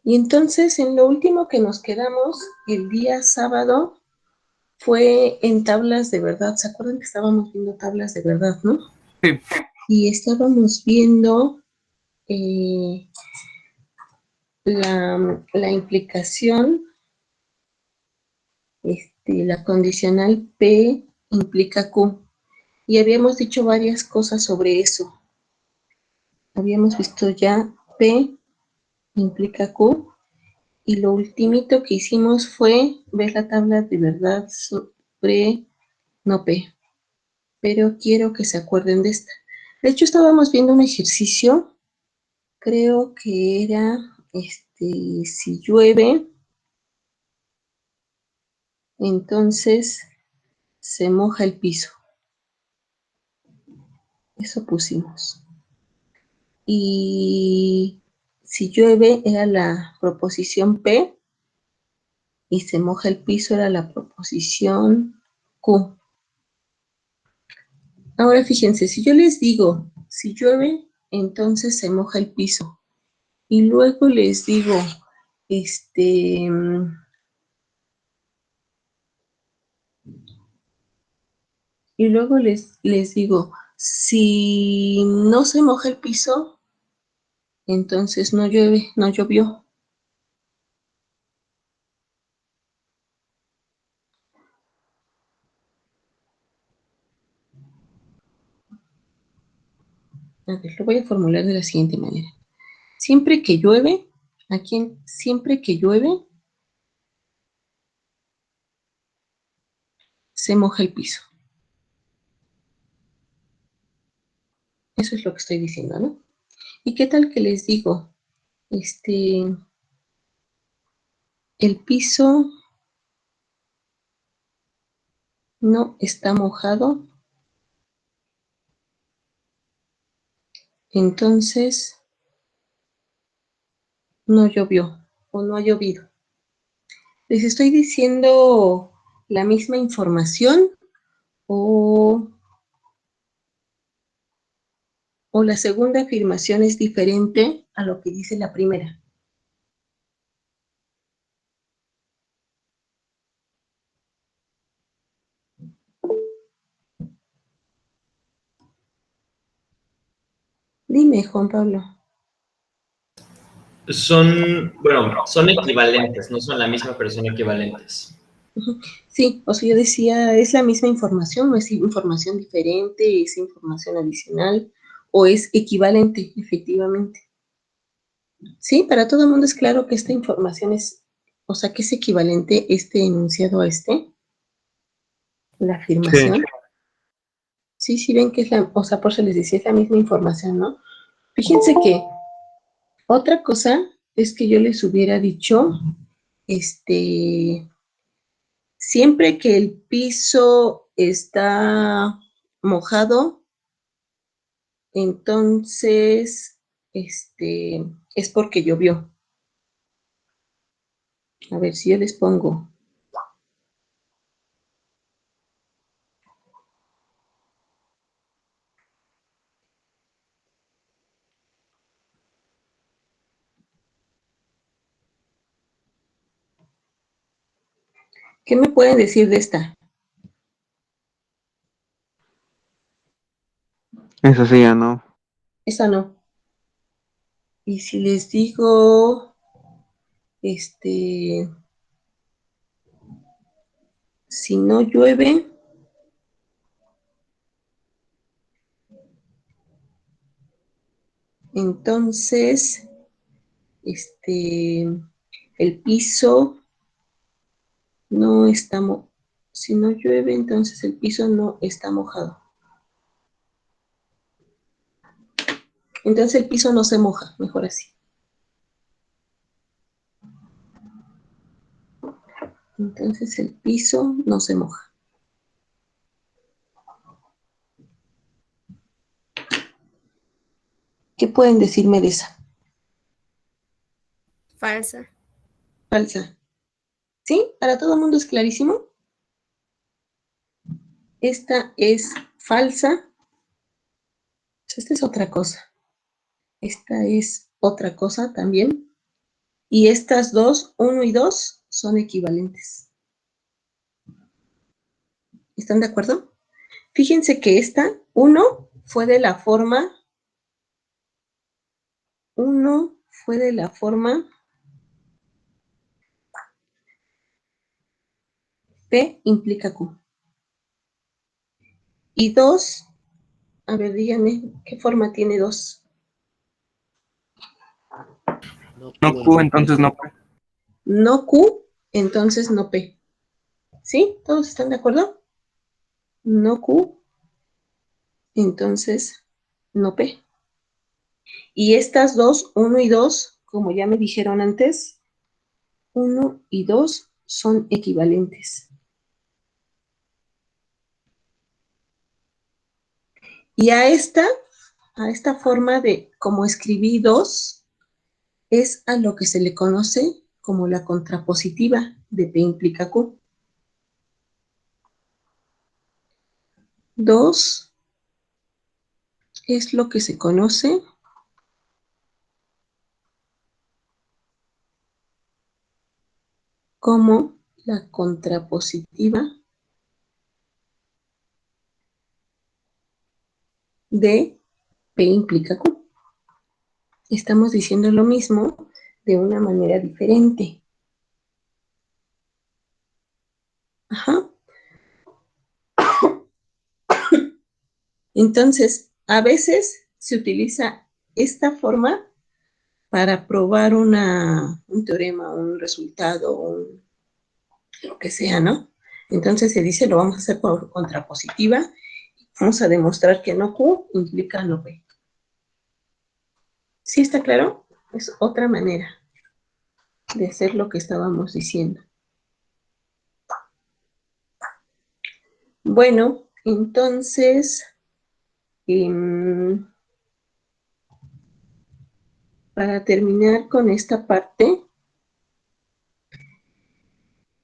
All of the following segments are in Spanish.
Y entonces, en lo último que nos quedamos, el día sábado, fue en tablas de verdad. ¿Se acuerdan que estábamos viendo tablas de verdad, no? Sí. Y estábamos viendo eh, la implicación, la condicional P implica Q. Y habíamos dicho varias cosas sobre eso. Habíamos visto ya P implica Q. Y lo ultimito que hicimos fue ver la tabla de verdad sobre no P. Pero quiero que se acuerden de esta. De hecho, estábamos viendo un ejercicio, creo que era, si llueve, entonces se moja el piso. Eso pusimos. Y si llueve era la proposición P y se moja el piso era la proposición Q. Ahora fíjense, si yo les digo, si llueve, entonces se moja el piso. Y luego les digo, y luego les digo, si no se moja el piso, entonces no llueve, no llovió. A ver, lo voy a formular de la siguiente manera. Siempre que llueve, siempre que llueve, se moja el piso. Eso es lo que estoy diciendo, ¿no? ¿Y qué tal que les digo, el piso no está mojado, entonces no llovió o no ha llovido? ¿Les estoy diciendo la misma información o, o la segunda afirmación es diferente a lo que dice la primera? Dime, Juan Pablo. Son equivalentes, no son la misma, pero son equivalentes. Sí, o sea, yo decía, ¿es la misma información o es información diferente, es información adicional o es equivalente, efectivamente? Sí, para todo el mundo es claro que esta información es, o sea, que es equivalente este enunciado a la afirmación. Sí, sí ven que es o sea, por eso les decía, es la misma información, ¿no? Fíjense que otra cosa es que yo les hubiera dicho, siempre que el piso está mojado, entonces, es porque llovió. A ver, si yo les pongo, ¿qué me pueden decir de esta? Eso sí, ya no. Esa no. Y si les digo, si no llueve, entonces, el piso no está, si no llueve, entonces el piso no está mojado. Entonces el piso no se moja, mejor así. Entonces el piso no se moja. ¿Qué pueden decirme de esa? Falsa. Falsa. ¿Sí? ¿Para todo el mundo es clarísimo? Esta es falsa. Esta es otra cosa. Esta es otra cosa también. Y estas dos, 1 y 2, son equivalentes. ¿Están de acuerdo? Fíjense que esta 1 fue de la forma 1 fue de la forma P implica Q. Y 2, a ver, díganme, ¿qué forma tiene 2? No Q, entonces no P. No Q, entonces no P. ¿Sí? ¿Todos están de acuerdo? No Q, entonces no P. Y estas dos, 1 y 2, como ya me dijeron antes, 1 y 2 son equivalentes. Y a esta forma de como escribí 2, es a lo que se le conoce como la contrapositiva de P implica Q. 2 es lo que se conoce como la contrapositiva de P implica Q. Estamos diciendo lo mismo de una manera diferente. Ajá. Entonces, a veces se utiliza esta forma para probar un teorema, un resultado, lo que sea, ¿no? Entonces se dice, lo vamos a hacer por contrapositiva. Vamos a demostrar que no Q implica no P. ¿Sí está claro? Es otra manera de hacer lo que estábamos diciendo. Bueno, entonces, para terminar con esta parte,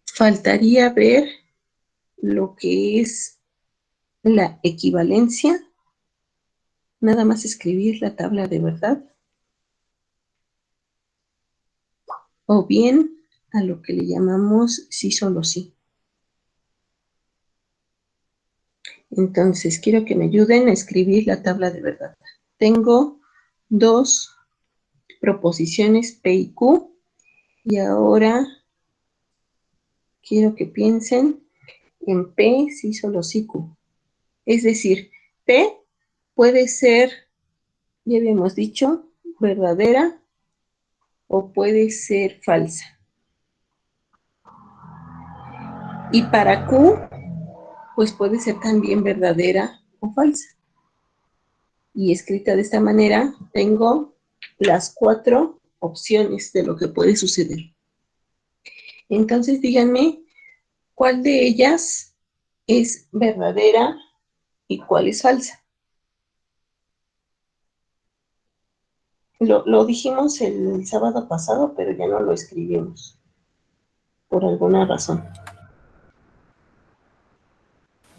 faltaría ver lo que es la equivalencia, nada más escribir la tabla de verdad, o bien a lo que le llamamos sí, solo sí. Entonces, quiero que me ayuden a escribir la tabla de verdad. Tengo dos proposiciones P y Q, y ahora quiero que piensen en P sí, solo sí Q. Es decir, P puede ser, ya habíamos dicho, verdadera o puede ser falsa. Y para Q, pues puede ser también verdadera o falsa. Y escrita de esta manera, tengo las 4 opciones de lo que puede suceder. Entonces, díganme, ¿cuál de ellas es verdadera y cuál es falsa? Lo dijimos el sábado pasado, pero ya no lo escribimos, por alguna razón.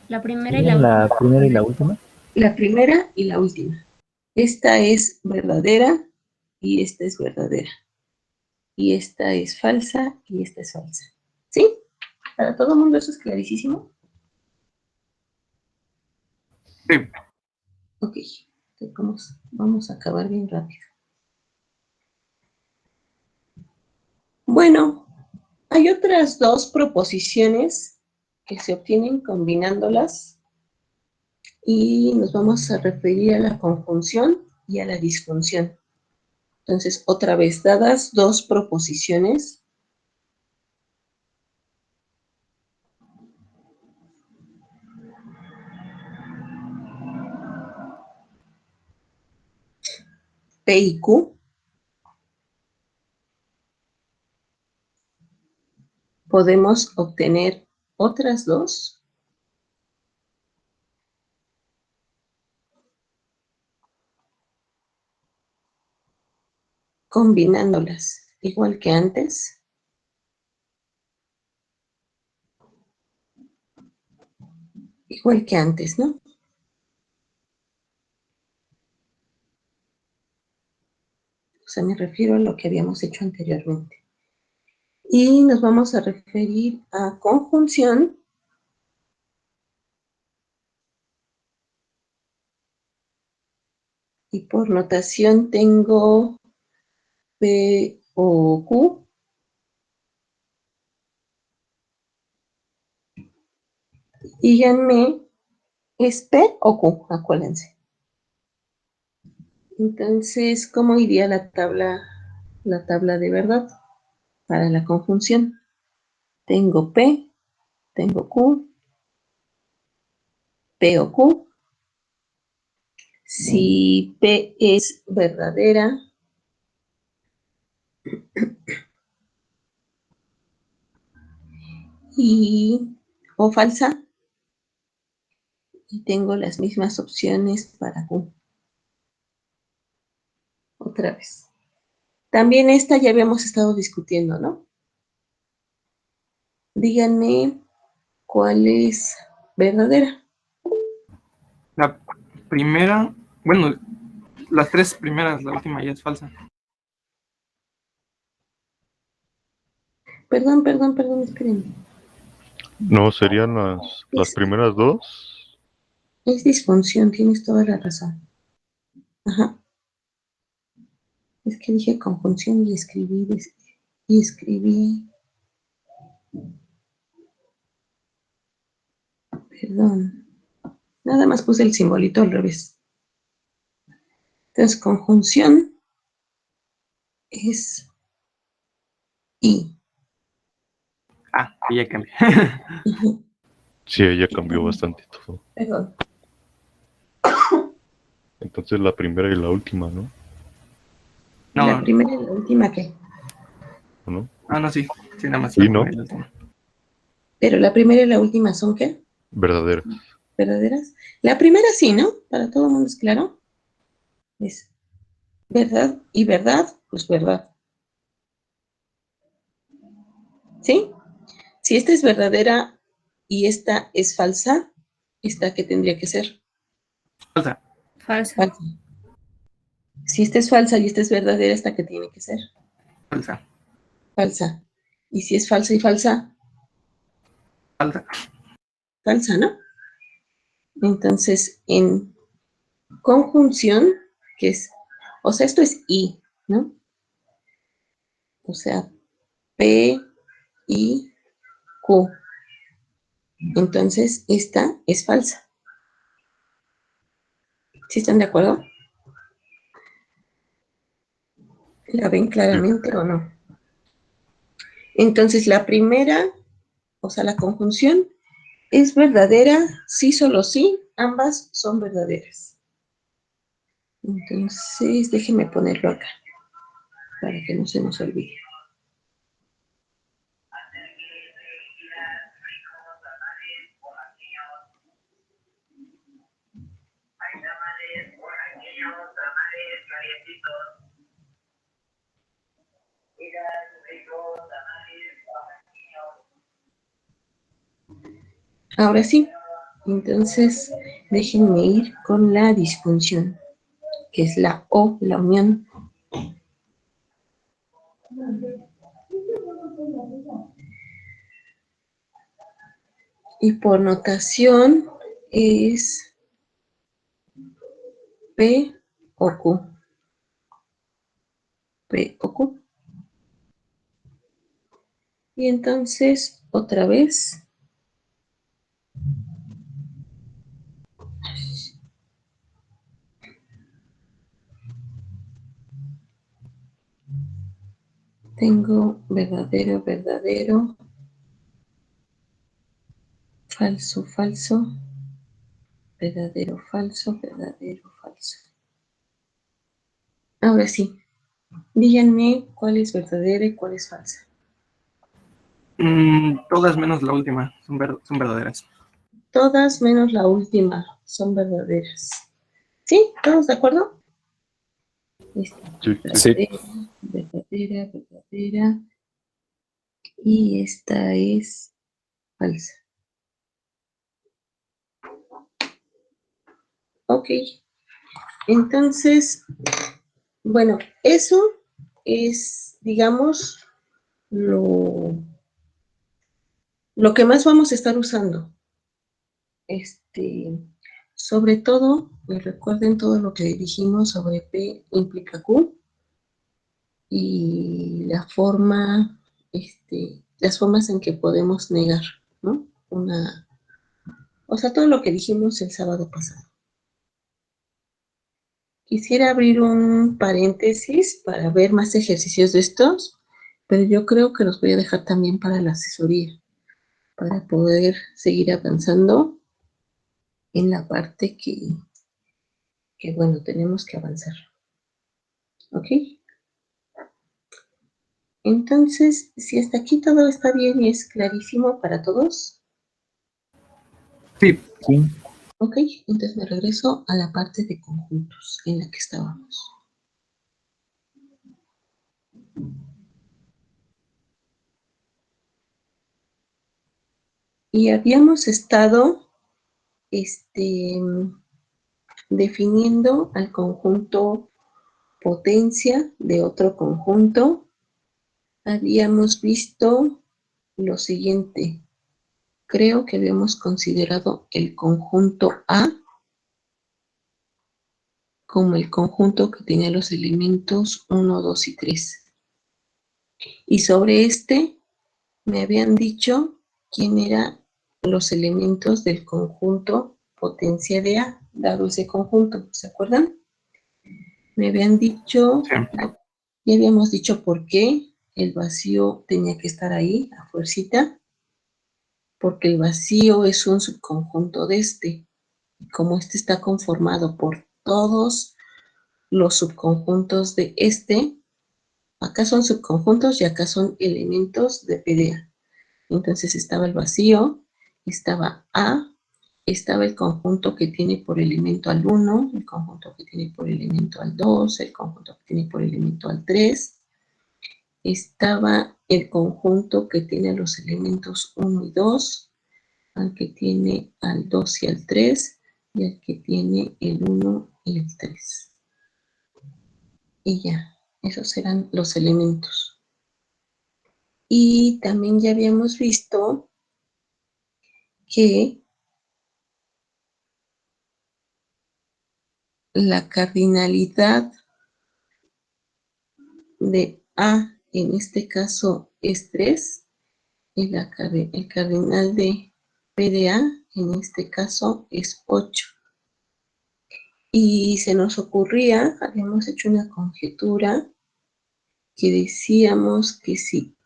La primera y la última. La primera y la última. La primera y la última. Esta es verdadera y esta es verdadera. Y esta es falsa y esta es falsa. ¿Sí? ¿Para todo el mundo eso es clarísimo? Sí. Ok, vamos a acabar bien rápido. Bueno, hay otras dos proposiciones que se obtienen combinándolas y nos vamos a referir a la conjunción y a la disjunción. Entonces, otra vez, dadas dos proposiciones, P y Q, podemos obtener otras dos combinándolas, igual que antes. Igual que antes, ¿no? O sea, me refiero a lo que habíamos hecho anteriormente. Y nos vamos a referir a conjunción. Y por notación tengo P o Q. Díganme, ¿es P o Q? Acuérdense. Entonces, ¿cómo iría la tabla de verdad para la conjunción? Tengo P, tengo Q, P o Q. Si P es verdadera o falsa, y tengo las mismas opciones para Q. Otra vez. También esta ya habíamos estado discutiendo, ¿no? Díganme cuál es verdadera. La primera, bueno, las tres primeras, la última ya es falsa. Perdón, espérenme. No, serían las primeras dos. Es disfunción, tienes toda la razón. Ajá. Es que dije conjunción y escribí. Perdón. Nada más puse el simbolito al revés. Entonces, conjunción es I. Ah, y ya cambié. Ujú. Sí, ella cambió bastante todo. Perdón. Entonces la primera y la última, ¿no? ¿Y la No, primera y la última qué? ¿O no? no, sí. Sí, nada más Sí, la ¿no? primera y la última. Pero la primera y la última son ¿qué? Verdadera. ¿Verdaderas? La primera sí, ¿no? Para todo el mundo es claro. Es verdad y verdad, pues verdad. ¿Sí? Si esta es verdadera y esta es falsa, ¿esta qué tendría que ser? Falsa. Falsa. Falsa. Si esta es falsa y esta es verdadera, ¿esta qué tiene que ser? Falsa. Falsa. Y si es falsa y falsa, Falsa. falsa, ¿no? Entonces, en conjunción, que es, o sea, esto es I, ¿no? O sea, P, I, Q. Entonces, esta es falsa. ¿Sí están de acuerdo? ¿La ven claramente o no? Entonces, la primera, o sea, la conjunción, es verdadera, sí, solo sí, ambas son verdaderas. Entonces, déjenme ponerlo acá, para que no se nos olvide. Ahora sí, entonces déjenme ir con la disfunción, que es la O, la unión. Y por notación es P o Q. P o Q. Y entonces, otra vez, tengo verdadero, verdadero, falso, falso, verdadero, falso, verdadero, falso. Ahora sí, díganme cuál es verdadera y cuál es falsa. Todas menos la última son verdaderas. Todas menos la última son verdaderas. ¿Sí? ¿Todos de acuerdo? Sí. Verdadera, verdadera, verdadera. Y esta es falsa. Ok. Entonces, bueno, eso es, digamos, lo que más vamos a estar usando. Sobre todo, recuerden todo lo que dijimos sobre P implica Q y la forma, las formas en que podemos negar, ¿no? O sea, todo lo que dijimos el sábado pasado. Quisiera abrir un paréntesis para ver más ejercicios de estos, pero yo creo que los voy a dejar también para la asesoría, para poder seguir avanzando en la parte que bueno, tenemos que avanzar. ¿Ok? Entonces, si hasta aquí todo está bien y es clarísimo para todos. Sí. Sí. Ok, entonces me regreso a la parte de conjuntos en la que estábamos. Y habíamos estado definiendo al conjunto potencia de otro conjunto. Habíamos visto lo siguiente. Creo que habíamos considerado el conjunto A como el conjunto que tenía los elementos 1, 2 y 3. Y sobre me habían dicho quién eran los elementos del conjunto potencia de A, dado ese conjunto, ¿se acuerdan? Me habían dicho, y habíamos dicho por qué el vacío tenía que estar ahí, a fuercita, porque el vacío es un subconjunto de y como está conformado por todos los subconjuntos de acá son subconjuntos y acá son elementos de PDA. Entonces estaba el vacío, estaba A, estaba el conjunto que tiene por elemento al 1, el conjunto que tiene por elemento al 2, el conjunto que tiene por elemento al 3, estaba el conjunto que tiene los elementos 1 y 2, al que tiene al 2 y al 3, y al que tiene el 1 y el 3. Y ya, esos eran los elementos. Y también ya habíamos visto que la cardinalidad de A en este caso es 3 y el cardinal de P de A en este caso es 8. Y se nos ocurría, habíamos hecho una conjetura que decíamos que si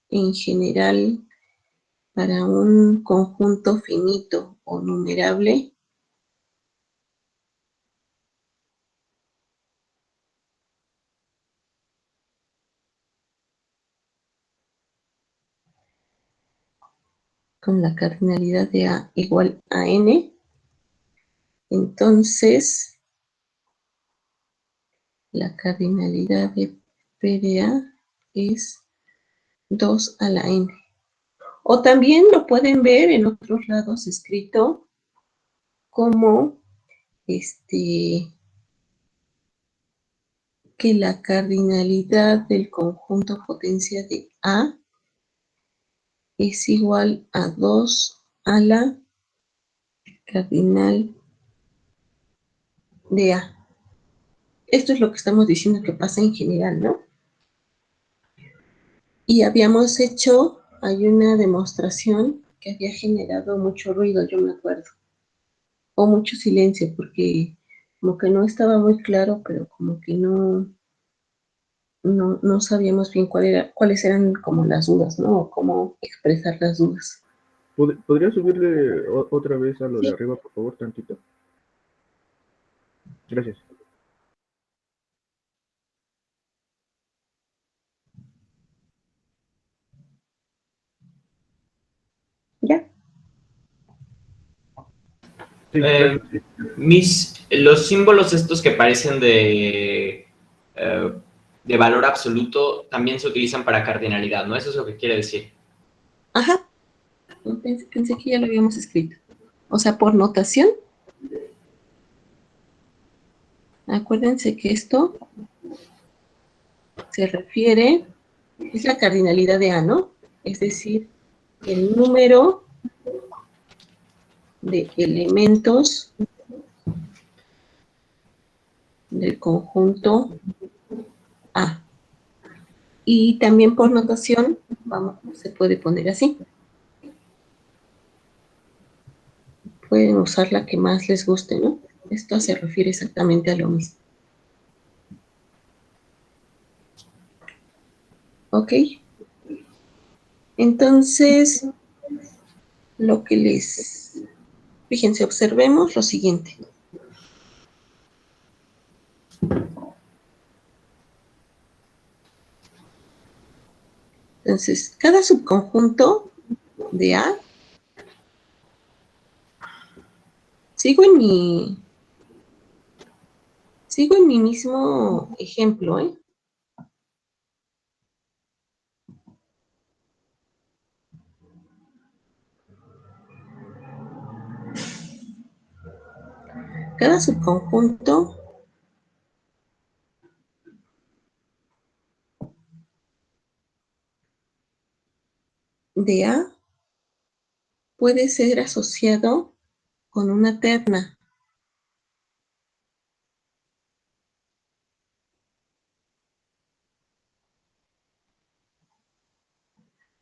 en general para un conjunto finito o numerable con la cardinalidad de A igual a n, entonces la cardinalidad de P de A es 2 a la n. O también lo pueden ver en otros lados escrito como que la cardinalidad del conjunto potencia de A es igual a 2 a la cardinal de A. Esto es lo que estamos diciendo que pasa en general, ¿no? Y habíamos hecho, hay una demostración que había generado mucho ruido, yo me acuerdo, o mucho silencio, porque como que no estaba muy claro, pero como que no sabíamos bien cuáles eran como las dudas, ¿no? O cómo expresar las dudas. ¿Podría subirle otra vez a lo Sí. de arriba, por favor, tantito? Gracias. ¿Ya? Sí, gracias. Los símbolos estos que parecen de valor absoluto también se utilizan para cardinalidad, ¿no? Eso es lo que quiere decir. Ajá. Pensé que ya lo habíamos escrito. O sea, por notación. Acuérdense que esto se refiere Es la cardinalidad de A, ¿no? Es decir, el número de elementos del conjunto A. Y también por notación, vamos, se puede poner así. Pueden usar la que más les guste, ¿no? Esto se refiere exactamente a lo mismo. ¿Ok? Entonces, lo que les... Fíjense, observemos lo siguiente. Entonces, cada subconjunto de A, sigo en mi mismo ejemplo, ¿eh? Cada subconjunto de A puede ser asociado con una terna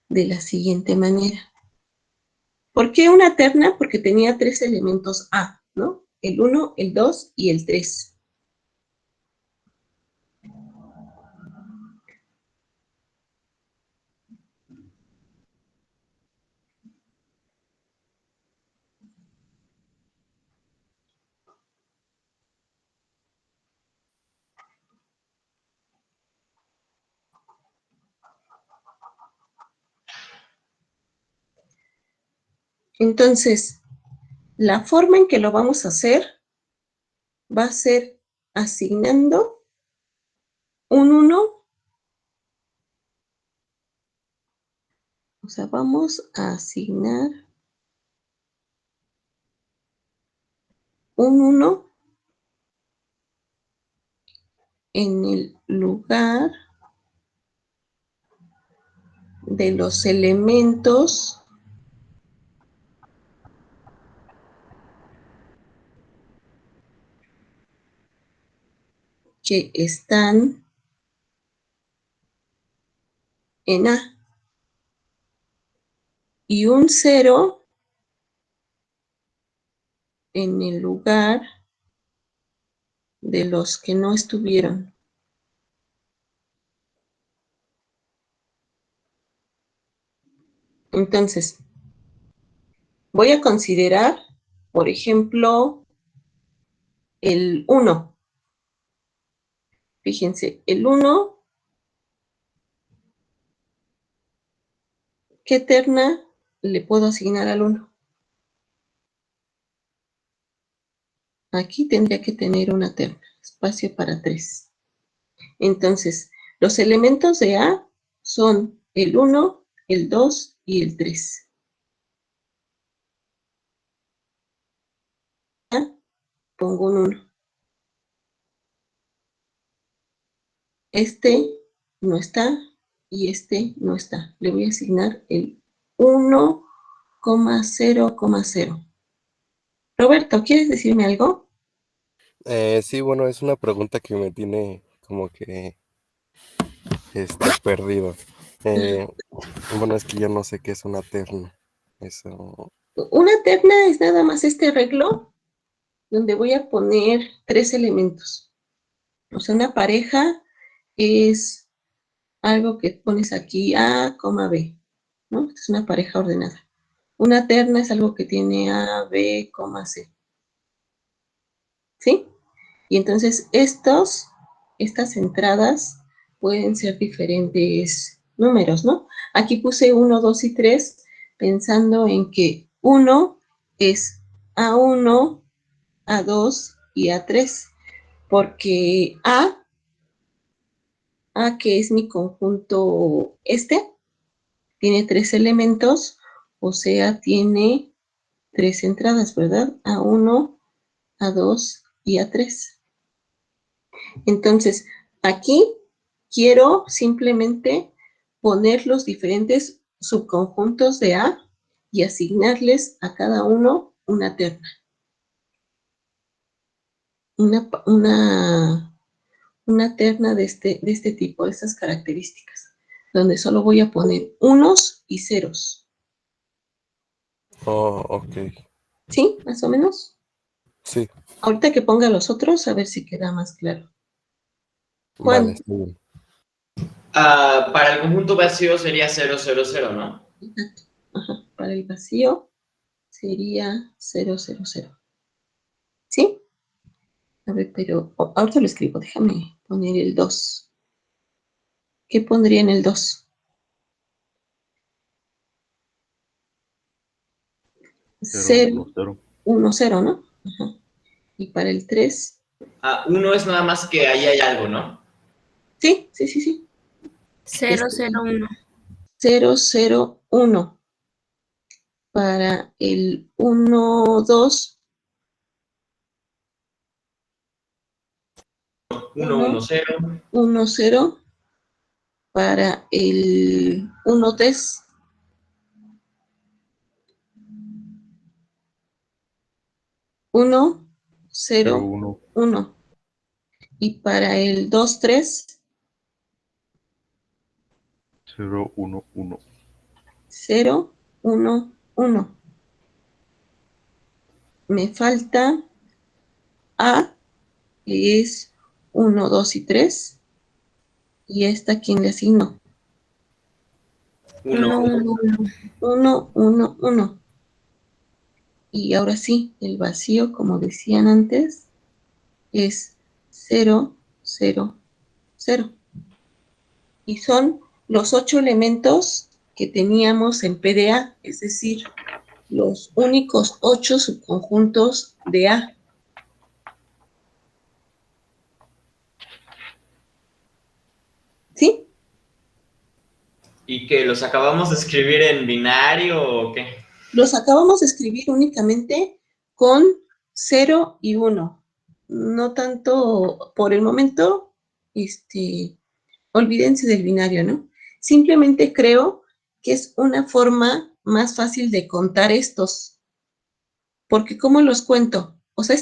de la siguiente manera. ¿Por qué una terna? Porque tenía 3 elementos A, ¿no? El 1, el 2 y el 3. Entonces, la forma en que lo vamos a hacer va a ser asignando un 1, o sea, vamos a asignar un 1 en el lugar de los elementos que están en A y un 0 en el lugar de los que no estuvieron. Entonces, voy a considerar, por ejemplo, el 1. Fíjense, el 1, ¿qué terna le puedo asignar al 1? Aquí tendría que tener una terna, espacio para 3. Entonces, los elementos de A son el 1, el 2 y el 3. Pongo un 1. Este no está y este no está. Le voy a asignar el 1,0,0. Roberto, ¿quieres decirme algo? Sí, bueno, es una pregunta que me tiene como que perdido. Eh, bueno, es que yo no sé qué es una terna. Eso. Una terna es nada más este arreglo donde voy a poner 3 elementos. O sea, una pareja es algo que pones aquí A, B, ¿no? Es una pareja ordenada. Una terna es algo que tiene A, B, C. ¿Sí? Y entonces estas entradas pueden ser diferentes números, ¿no? Aquí puse 1, 2 y 3 pensando en que 1 es A1, A2 y A3, porque A, que es mi conjunto tiene 3 elementos, o sea, tiene 3 entradas, ¿verdad? A1, A2 y A3. Entonces, aquí quiero simplemente poner los diferentes subconjuntos de A y asignarles a cada uno una terna. Una terna de este tipo, de estas características, donde solo voy a poner unos y ceros. Oh, ok. ¿Sí? ¿Más o menos? Sí, Ahorita que ponga los otros, a ver si queda más claro. Juan. vale, está bien. Para el conjunto vacío sería 0, 0, 0, ¿no? Exacto. Ajá. Para el vacío sería 0, 0, 0. ¿Sí? A ver, pero ahorita lo escribo. Déjame poner el 2. ¿Qué pondría en el 2? 0, 0, 1, 0, ¿no? Ajá. Y para el 3. 1 es nada más que ahí hay algo, ¿no? Sí, sí, sí, sí. 0, 0, 1. 0, 0, 1. Para el 1, 2. 1, 1, 0. 1, 0. Para el 1, 3. 1, 0, 1, 1. Y para el 2, 3. 0, 1, 1. 0, 1, 1. Me falta A, que es 1, 2 y 3. Y esta, ¿quién le asigno? 1, 1. 1, 1, 1. Y ahora sí, el vacío, como decían antes, es 0, 0, 0. Y son los 8 elementos que teníamos en PDA, es decir, los únicos 8 subconjuntos de A. ¿Sí? ¿Y que los acabamos de escribir en binario o qué? Los acabamos de escribir únicamente con 0 y 1. No tanto por el momento, olvídense del binario, ¿no? Simplemente creo que es una forma más fácil de contar estos. Porque ¿cómo los cuento? O sea,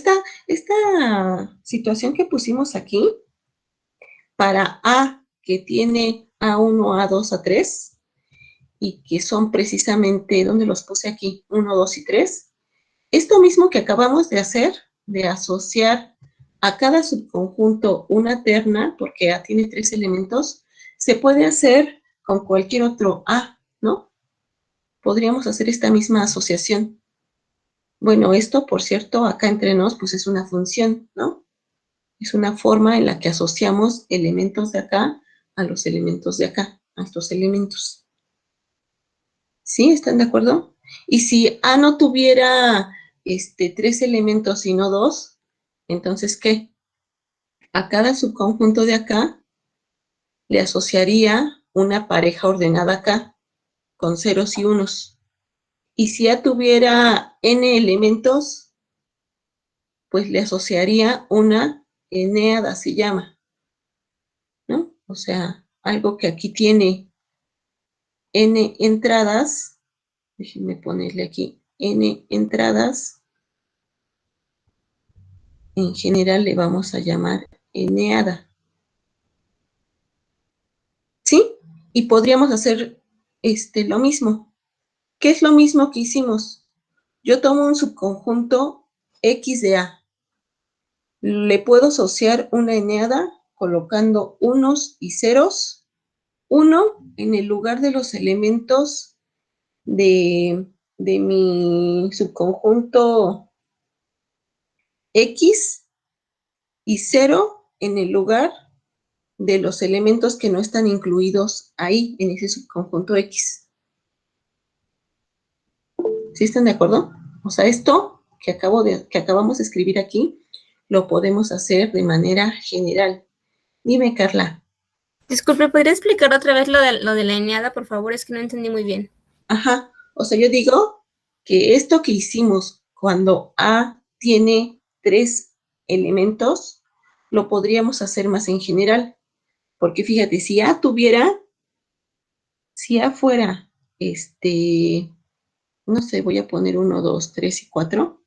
esta situación que pusimos aquí, para A, que tiene A1, A2, A3, y que son precisamente, ¿dónde los puse aquí? 1, 2 y 3. Esto mismo que acabamos de hacer, de asociar a cada subconjunto una terna, porque A tiene 3 elementos, se puede hacer con cualquier otro A, ¿no? Podríamos hacer esta misma asociación. Bueno, esto, por cierto, acá entre nos, pues es una función, ¿no? Es una forma en la que asociamos elementos de acá a los elementos de acá, a estos elementos. ¿Sí? ¿Están de acuerdo? Y si A no tuviera 3 elementos, sino 2, entonces, ¿qué? A cada subconjunto de acá le asociaría una pareja ordenada acá, con ceros y unos. Y si A tuviera n elementos, pues le asociaría una eneada, se llama, ¿no? O sea, algo que aquí tiene n entradas, déjenme ponerle aquí, n entradas, en general le vamos a llamar eneada. ¿Sí? Y podríamos hacer lo mismo. ¿Qué es lo mismo que hicimos? Yo tomo un subconjunto X de A. Le puedo asociar una eneada colocando unos y ceros. 1 en el lugar de los elementos de mi subconjunto X y 0 en el lugar de los elementos que no están incluidos ahí, en ese subconjunto X. ¿Sí están de acuerdo? O sea, esto que acabamos de escribir aquí, lo podemos hacer de manera general. Dime, Carla. Disculpe, ¿podría explicar otra vez lo de la eneada, por favor? Es que no entendí muy bien. Ajá, o sea, yo digo que esto que hicimos cuando A tiene 3 elementos, lo podríamos hacer más en general. Porque fíjate, si A tuviera si A fuera, no sé, voy a poner 1, 2, 3 y 4.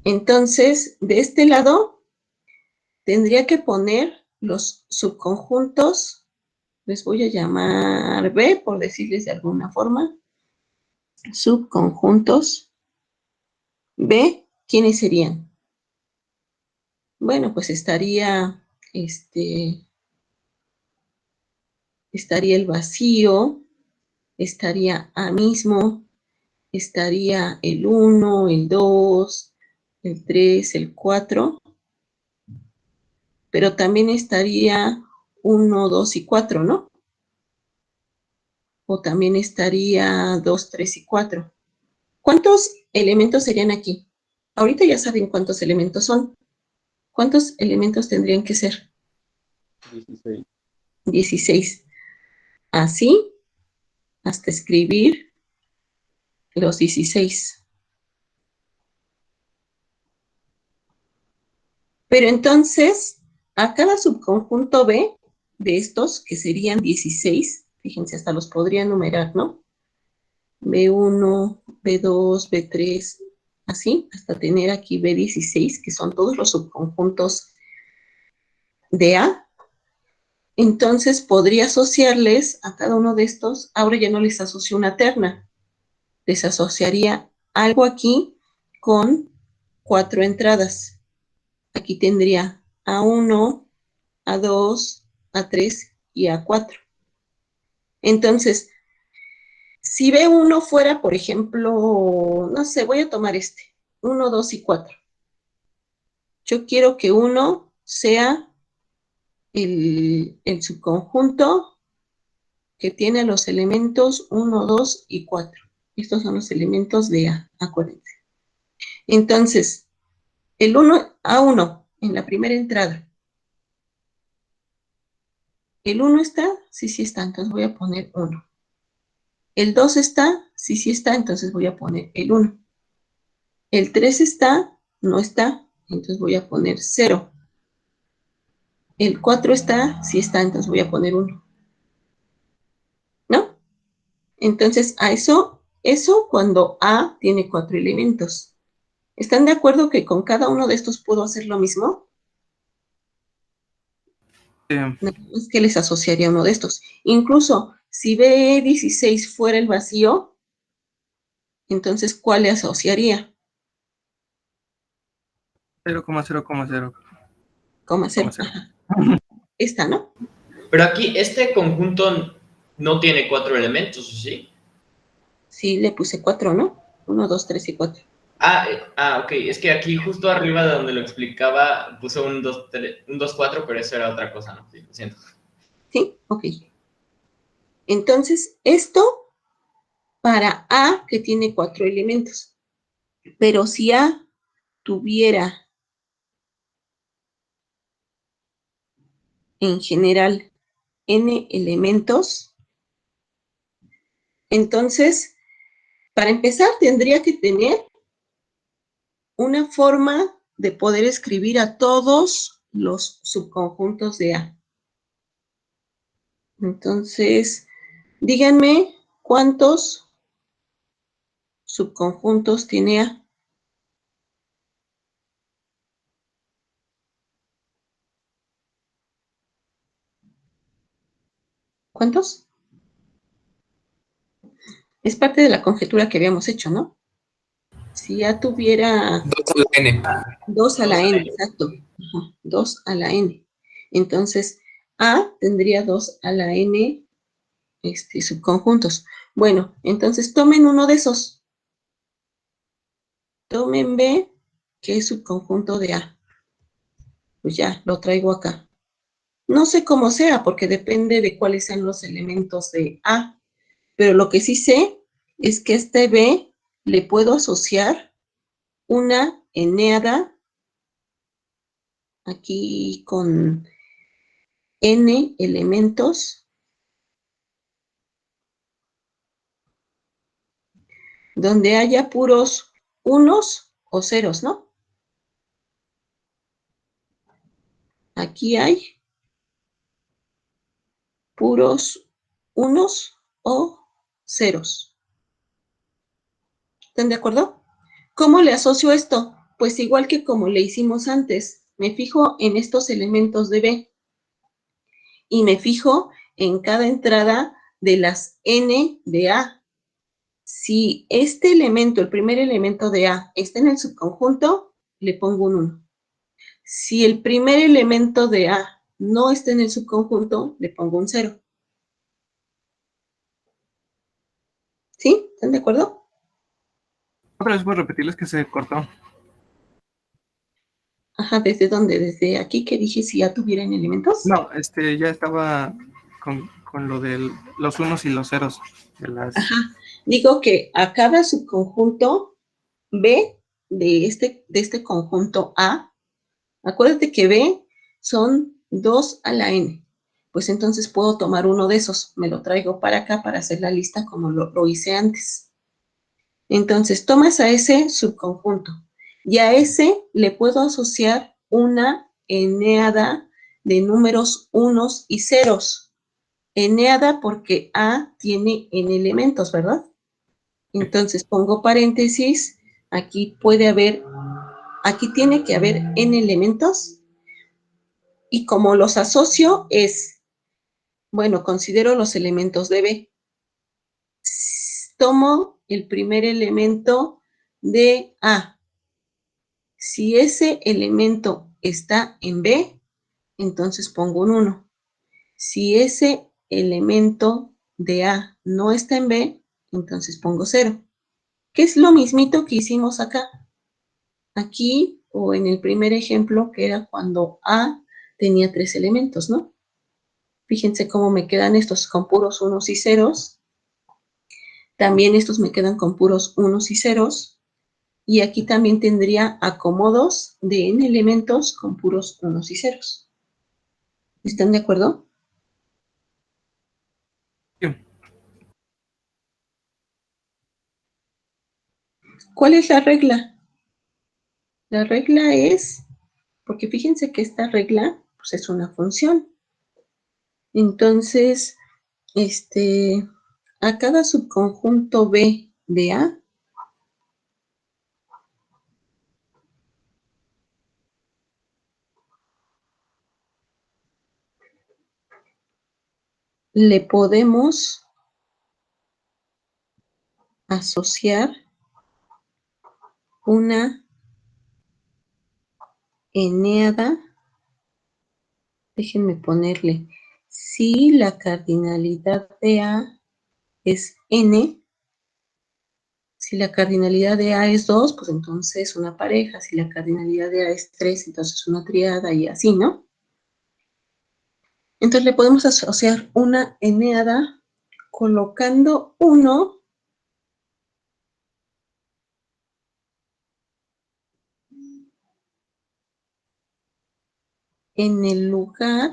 Entonces, de este lado, tendría que poner los subconjuntos, les voy a llamar B, por decirles de alguna forma, subconjuntos B, ¿quiénes serían? Bueno, pues estaría el vacío, estaría A mismo, estaría el 1, el 2, el 3, el 4, pero también estaría 1, 2 y 4, ¿no? O también estaría 2, 3 y 4. ¿Cuántos elementos serían aquí? Ahorita ya saben cuántos elementos son. ¿Cuántos elementos tendrían que ser? 16. 16. Así, hasta escribir los 16. Pero entonces, a cada subconjunto B de estos, que serían 16, fíjense, hasta los podría numerar, ¿no? B1, B2, B3, así, hasta tener aquí B16, que son todos los subconjuntos de A. Entonces podría asociarles a cada uno de estos, ahora ya no les asocio una terna, les asociaría algo aquí con 4 entradas. Aquí tendría A1, A2, A3 y A4. Entonces, si B1 fuera, por ejemplo, no sé, voy a tomar 1, 2 y 4. Yo quiero que 1 sea el subconjunto que tiene los elementos 1, 2 y 4. Estos son los elementos de A, acuérdense. Entonces, el 1, A1 en la primera entrada. ¿El 1 está? Sí, sí está, entonces voy a poner 1. ¿El 2 está? Sí, sí está, entonces voy a poner el 1. ¿El 3 está? No está, entonces voy a poner 0. ¿El 4 está? Sí está, entonces voy a poner 1. ¿No? Entonces, a eso cuando A tiene 4 elementos. ¿Están de acuerdo que con cada uno de estos puedo hacer lo mismo? No, es que les asociaría uno de estos. Incluso, si B16 fuera el vacío, entonces, ¿cuál le asociaría? 0,0,0. Coma 0. Ajá. Esta, ¿no? Pero aquí este conjunto no tiene 4 elementos, ¿o sí? Sí, le puse 4, ¿no? 1, 2, 3 y 4. Ok. Es que aquí justo arriba de donde lo explicaba puse un 2, 3, un 2, 4, pero eso era otra cosa, ¿no? Sí, lo siento. ¿Sí? Ok. Entonces, esto para A, que tiene 4 elementos. Pero si A tuviera en general n elementos, entonces, para empezar, tendría que tener una forma de poder escribir a todos los subconjuntos de A. Entonces, díganme cuántos subconjuntos tiene A. ¿Cuántos? Es parte de la conjetura que habíamos hecho, ¿no? Si A tuviera 2 a la n. 2 a la n, exacto. 2 a la n. Entonces, A tendría 2 a la n subconjuntos. Bueno, entonces tomen uno de esos. Tomen B, que es subconjunto de A. Pues ya, lo traigo acá. No sé cómo sea, porque depende de cuáles sean los elementos de A. Pero lo que sí sé es que este B le puedo asociar una eneada aquí con n elementos donde haya puros unos o ceros, ¿no? Aquí hay puros unos o ceros. ¿Están de acuerdo? ¿Cómo le asocio esto? Pues igual que como le hicimos antes, me fijo en estos elementos de B y me fijo en cada entrada de las n de A. Si este elemento, el primer elemento de A, está en el subconjunto, le pongo un 1. Si el primer elemento de A no está en el subconjunto, le pongo un 0. ¿Sí? ¿Están de acuerdo? Otra vez puedo repetirles que se cortó. Ajá, ¿desde dónde? ¿Desde aquí que dije si ya tuvieran elementos? No, ya estaba con lo de los unos y los ceros. Ajá, digo que a cada subconjunto B de este conjunto A, acuérdate que B son 2 a la n. Pues entonces puedo tomar uno de esos, me lo traigo para acá para hacer la lista como lo hice antes. Entonces tomas a ese subconjunto y a ese le puedo asociar una eneada de números unos y ceros. Eneada porque A tiene n elementos, ¿verdad? Entonces pongo paréntesis, aquí tiene que haber n elementos y como los asocio es, bueno, considero los elementos de B. Tomo el primer elemento de A. Si ese elemento está en B, entonces pongo un 1. Si ese elemento de A no está en B, entonces pongo 0. Que es lo mismito que hicimos acá. Aquí, o en el primer ejemplo, que era cuando A tenía 3 elementos, ¿no? Fíjense cómo me quedan estos con puros unos y ceros. También estos me quedan con puros unos y ceros. Y aquí también tendría acomodos de n elementos con puros unos y ceros. ¿Están de acuerdo? Sí. ¿Cuál es la regla? La regla es, porque fíjense que esta regla pues, es una función. Entonces, a cada subconjunto B de A, le podemos asociar una eneada, déjenme ponerle, si la cardinalidad de A es n, si la cardinalidad de A es 2, pues entonces una pareja, si la cardinalidad de A es 3, entonces una triada y así, ¿no? Entonces le podemos asociar una eneada colocando 1 en el lugar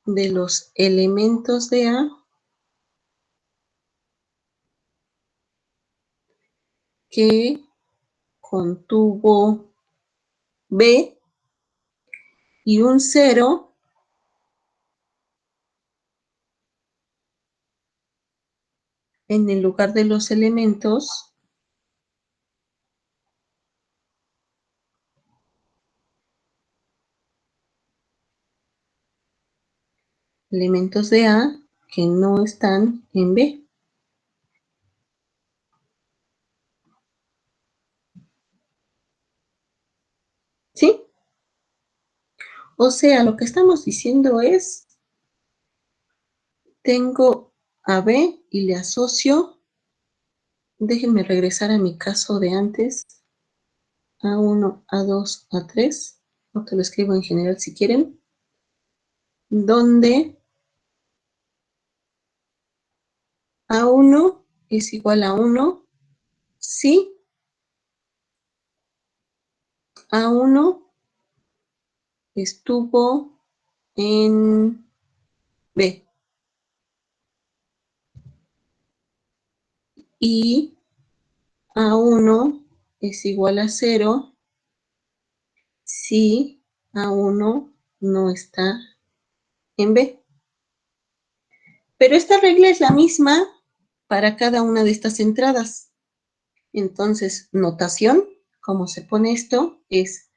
de los elementos de A que contuvo B y un 0 en el lugar de los elementos de A que no están en B. ¿Sí? O sea, lo que estamos diciendo es, tengo a B y le asocio, déjenme regresar a mi caso de antes, A1, A2, A3, o te lo escribo en general si quieren, donde A1 es igual a 1 si A1 estuvo en B y A1 es igual a 0 si A1 no está en B. Pero esta regla es la misma para cada una de estas entradas. Entonces, notación, como se pone esto, es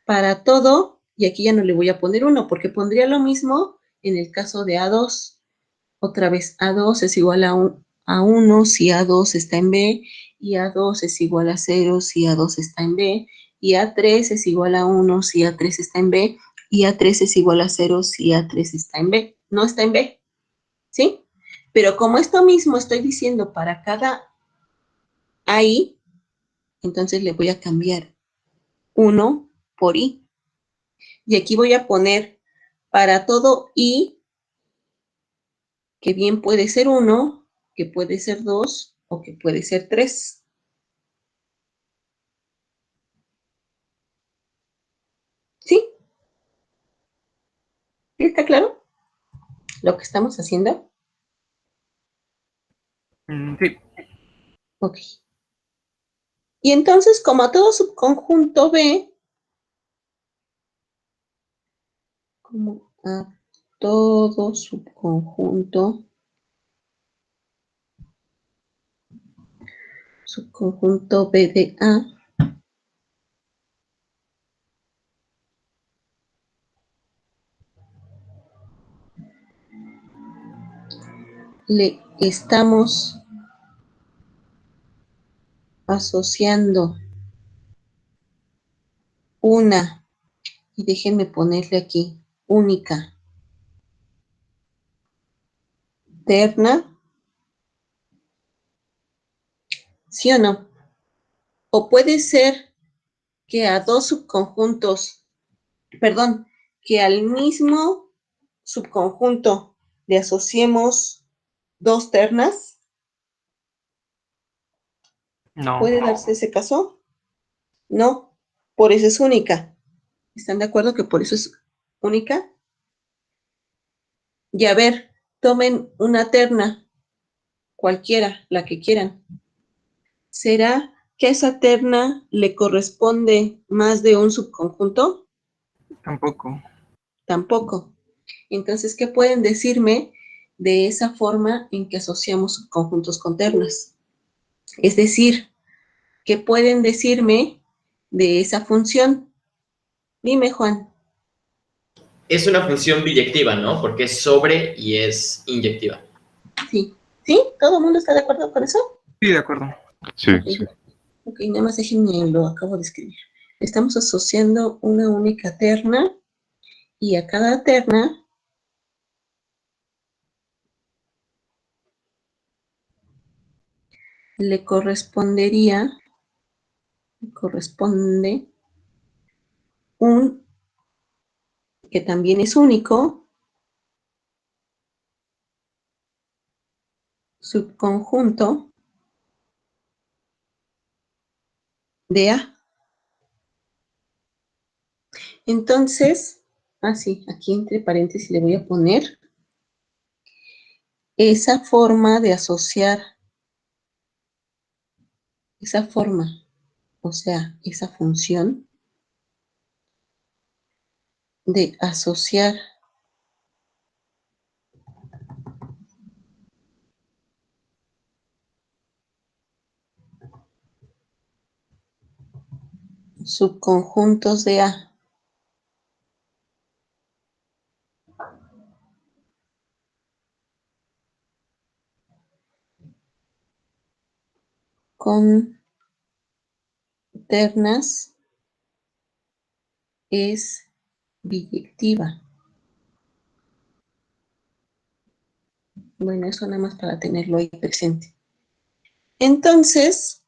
para todo, y aquí ya no le voy a poner 1, porque pondría lo mismo en el caso de A2. Otra vez, A2 es igual a 1 si A2 está en B, y A2 es igual a 0 si A2 está en B, y A3 es igual a 1 si A3 está en B, y A3 es igual a 0 si A3 está en B. No está en B, ¿sí? Pero como esto mismo estoy diciendo para cada AI, entonces le voy a cambiar 1 por I. Y aquí voy a poner para todo I, que bien puede ser 1, que puede ser 2 o que puede ser 3. ¿Sí? ¿Sí está claro lo que estamos haciendo? Sí. Ok. Y entonces, como a todo subconjunto B, como a todo subconjunto B de A, le estamos asociando una, y déjenme ponerle aquí, única, terna, ¿sí o no? O puede ser que a dos subconjuntos, perdón, que al mismo subconjunto le asociemos dos ternas. No. ¿Puede darse ese caso? No, por eso es única. ¿Están de acuerdo que por eso es única? Y a ver, tomen una terna, cualquiera, la que quieran. ¿Será que a esa terna le corresponde más de un subconjunto? Tampoco. Tampoco. Entonces, ¿qué pueden decirme de esa forma en que asociamos subconjuntos con ternas? Es decir, ¿qué pueden decirme de esa función? Dime, Juan. Es una función biyectiva, ¿no? Porque es sobre y es inyectiva. Sí. ¿Sí? ¿Todo el mundo está de acuerdo con eso? Sí, de acuerdo. Sí, Ok. Ok, nada más déjenme, lo acabo de escribir. Estamos asociando una única terna y a cada terna le corresponde un, que también es único, subconjunto de A. Entonces, sí, aquí entre paréntesis le voy a poner esa forma de asociar, esa forma, o sea, esa función de asociar subconjuntos de A con ternas es biyectiva. Bueno, eso nada más para tenerlo ahí presente. Entonces,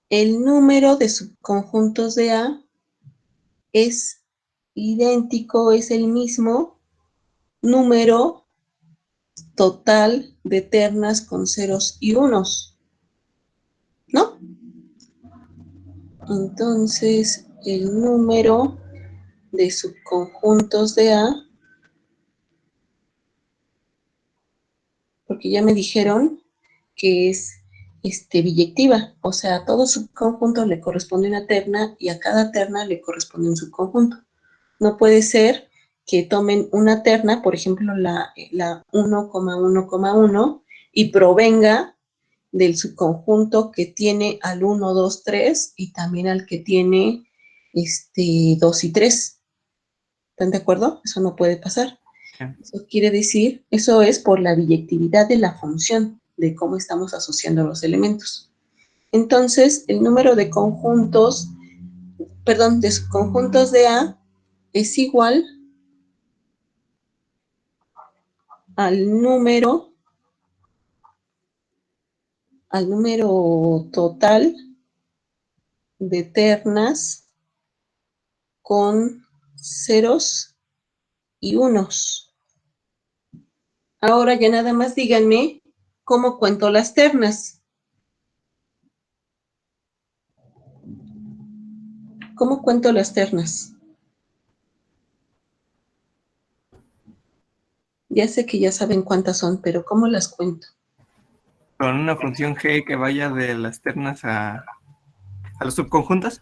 el número de subconjuntos de A es idéntico, es el mismo número total de ternas con ceros y unos, ¿no? Entonces, el número de subconjuntos de A, porque ya me dijeron que es biyectiva, o sea, a todo subconjunto le corresponde una terna y a cada terna le corresponde un subconjunto. No puede ser que tomen una terna, por ejemplo, la 1,1,1 y provenga del subconjunto que tiene al 1, 2, 3 y también al que tiene 2 y 3. ¿Están de acuerdo? Eso no puede pasar. Sí. Eso quiere decir, eso es por la biyectividad de la función, de cómo estamos asociando los elementos. Entonces, el número de conjuntos, de subconjuntos de A es igual al número total de ternas con ceros y unos. Ahora ya nada más díganme cómo cuento las ternas. ¿Cómo cuento las ternas? Ya sé que ya saben cuántas son, pero ¿cómo las cuento? Con una función g que vaya de las ternas a los subconjuntos.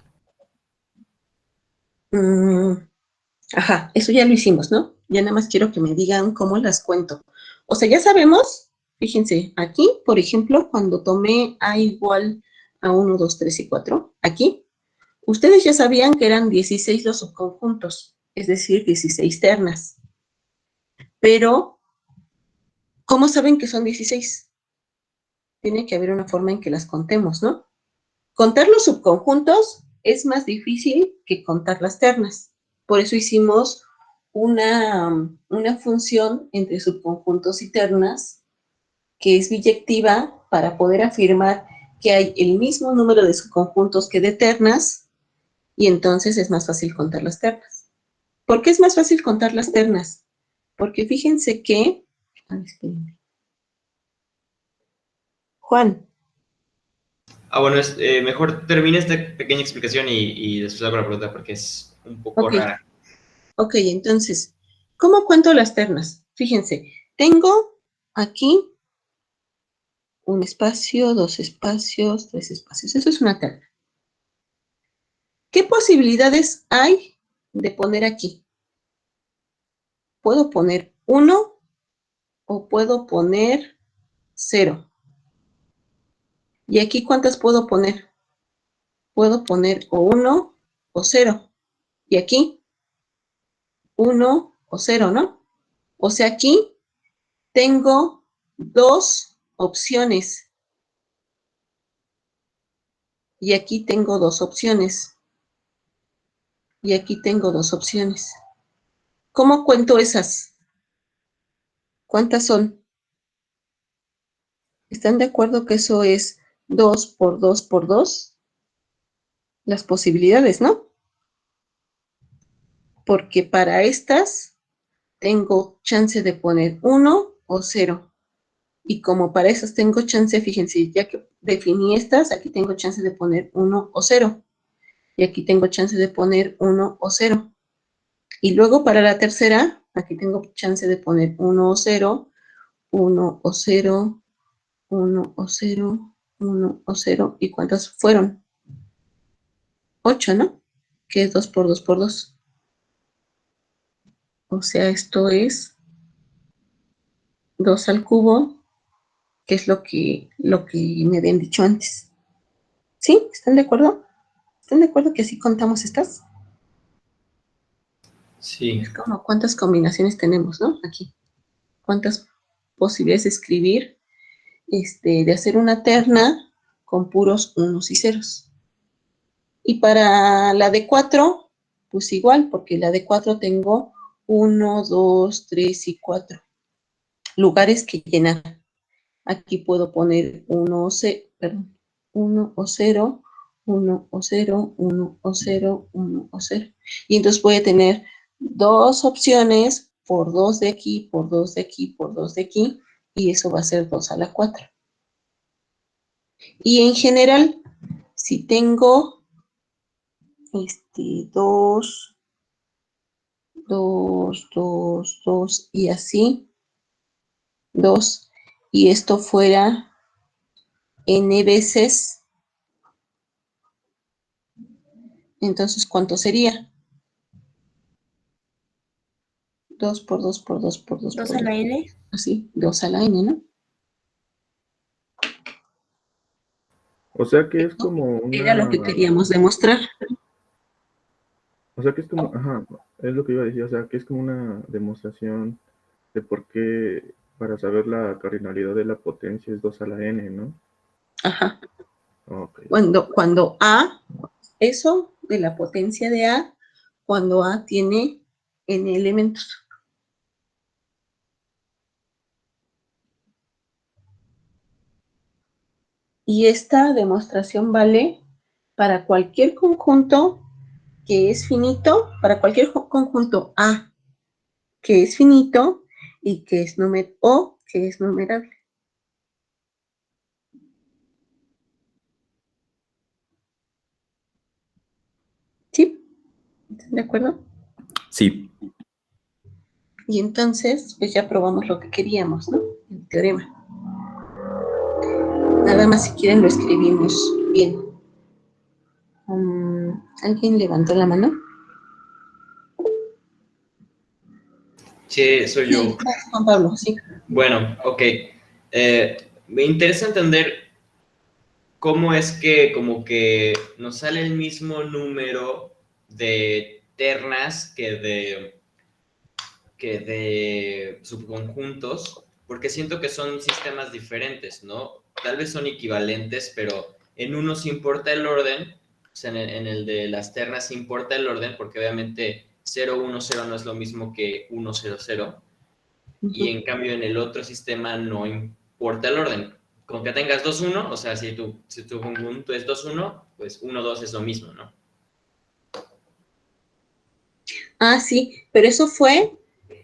Ajá, eso ya lo hicimos, ¿no? Ya nada más quiero que me digan cómo las cuento. O sea, ya sabemos, fíjense, aquí, por ejemplo, cuando tomé A igual a 1, 2, 3 y 4, aquí, ustedes ya sabían que eran 16 los subconjuntos, es decir, 16 ternas. Pero, ¿cómo saben que son 16? Tiene que haber una forma en que las contemos, ¿no? Contar los subconjuntos es más difícil que contar las ternas. Por eso hicimos una función entre subconjuntos y ternas que es biyectiva para poder afirmar que hay el mismo número de subconjuntos que de ternas y entonces es más fácil contar las ternas. ¿Por qué es más fácil contar las ternas? Porque fíjense que... espérenme. Juan. Bueno, mejor termine esta pequeña explicación y después hago la pregunta porque es un poco rara. Ok, entonces, ¿cómo cuento las ternas? Fíjense, tengo aquí un espacio, 2 espacios, 3 espacios. Eso es una terna. ¿Qué posibilidades hay de poner aquí? Puedo poner 1 o puedo poner 0. ¿Y aquí cuántas puedo poner? Puedo poner o 1 o 0. ¿Y aquí? 1 o 0, ¿no? O sea, aquí tengo 2 opciones. Y aquí tengo 2 opciones. Y aquí tengo 2 opciones. ¿Cómo cuento esas? ¿Cuántas son? ¿Están de acuerdo que eso es 2 por 2 por 2? Las posibilidades, ¿no? Porque para estas tengo chance de poner 1 o 0. Y como para esas tengo chance, fíjense, ya que definí estas, aquí tengo chance de poner 1 o 0. Y aquí tengo chance de poner 1 o 0. Y luego para la tercera, aquí tengo chance de poner 1 o 0, 1 o 0, 1 o 0, 1 o 0. ¿Y cuántas fueron? 8, ¿no? Que es 2 por 2 por 2. O sea, esto es 2 al cubo, que es lo que me habían dicho antes. ¿Sí? ¿Están de acuerdo? ¿Están de acuerdo que así contamos estas? Sí. Es como cuántas combinaciones tenemos, ¿no? Aquí. Cuántas posibilidades de escribir, de hacer una terna con puros unos y ceros. Y para la de 4, pues igual, porque la de 4 tengo 1, 2, 3 y 4 lugares que llenar. Aquí puedo poner 1 o 0, 1 o 0, 1 o 0, 1 o 0, 1 o 0. Y entonces voy a tener 2 opciones por 2 de aquí, por 2 de aquí, por 2 de aquí, y eso va a ser 2 a la 4. Y en general, si tengo 2, 2, 2, 2 y así, 2, y esto fuera n veces, entonces, ¿cuánto sería? 2 por 2 por 2 por 2 2 por a 2. la n. Así, 2 a la n, ¿no? O sea que es como Era lo que una... queríamos demostrar. O sea que es como... Ajá, es lo que iba a decir. O sea que es como una demostración de por qué para saber la cardinalidad de la potencia es 2 a la n, ¿no? Ajá. Ok. Cuando A, eso de la potencia de A, cuando A tiene n elementos. Y esta demostración vale para cualquier conjunto que es finito, para cualquier conjunto A que es finito y que es o que es numerable. ¿Sí? ¿Están de acuerdo? Sí. Y entonces, pues ya probamos lo que queríamos, ¿no? El teorema. Nada más si quieren lo escribimos bien. ¿Alguien levantó la mano? Sí, soy yo. Sí, Juan Pablo, sí. Bueno, ok. Me interesa entender cómo es que como que nos sale el mismo número de ternas que de subconjuntos, porque siento que son sistemas diferentes, ¿no? Tal vez son equivalentes, pero en uno sí importa el orden, o sea, en el de las ternas sí importa el orden, porque obviamente 0, 1, 0 no es lo mismo que 1, 0, 0, y en cambio en el otro sistema no importa el orden. Con que tengas 2, 1, o sea, si tu conjunto es 2, 1, pues 1, 2 es lo mismo, ¿no? Ah, sí, pero eso fue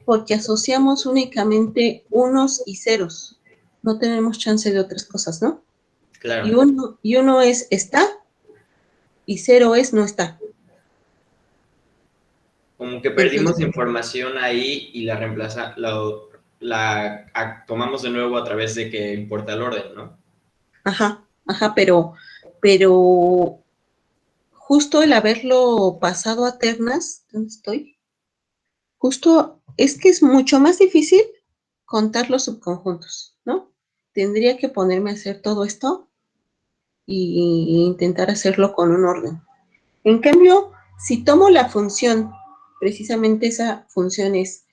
porque asociamos únicamente unos y ceros. No tenemos chance de otras cosas, ¿no? Claro. Y uno es está y 0 es no está. Como que perdimos Entonces, información ahí y la tomamos de nuevo a través de que importa el orden, ¿no? ajá, pero justo el haberlo pasado a ternas, ¿dónde estoy? Justo es que es mucho más difícil contar los subconjuntos, ¿no? Tendría que ponerme a hacer todo esto y intentar hacerlo con un orden. En cambio, si tomo la función, precisamente esa función es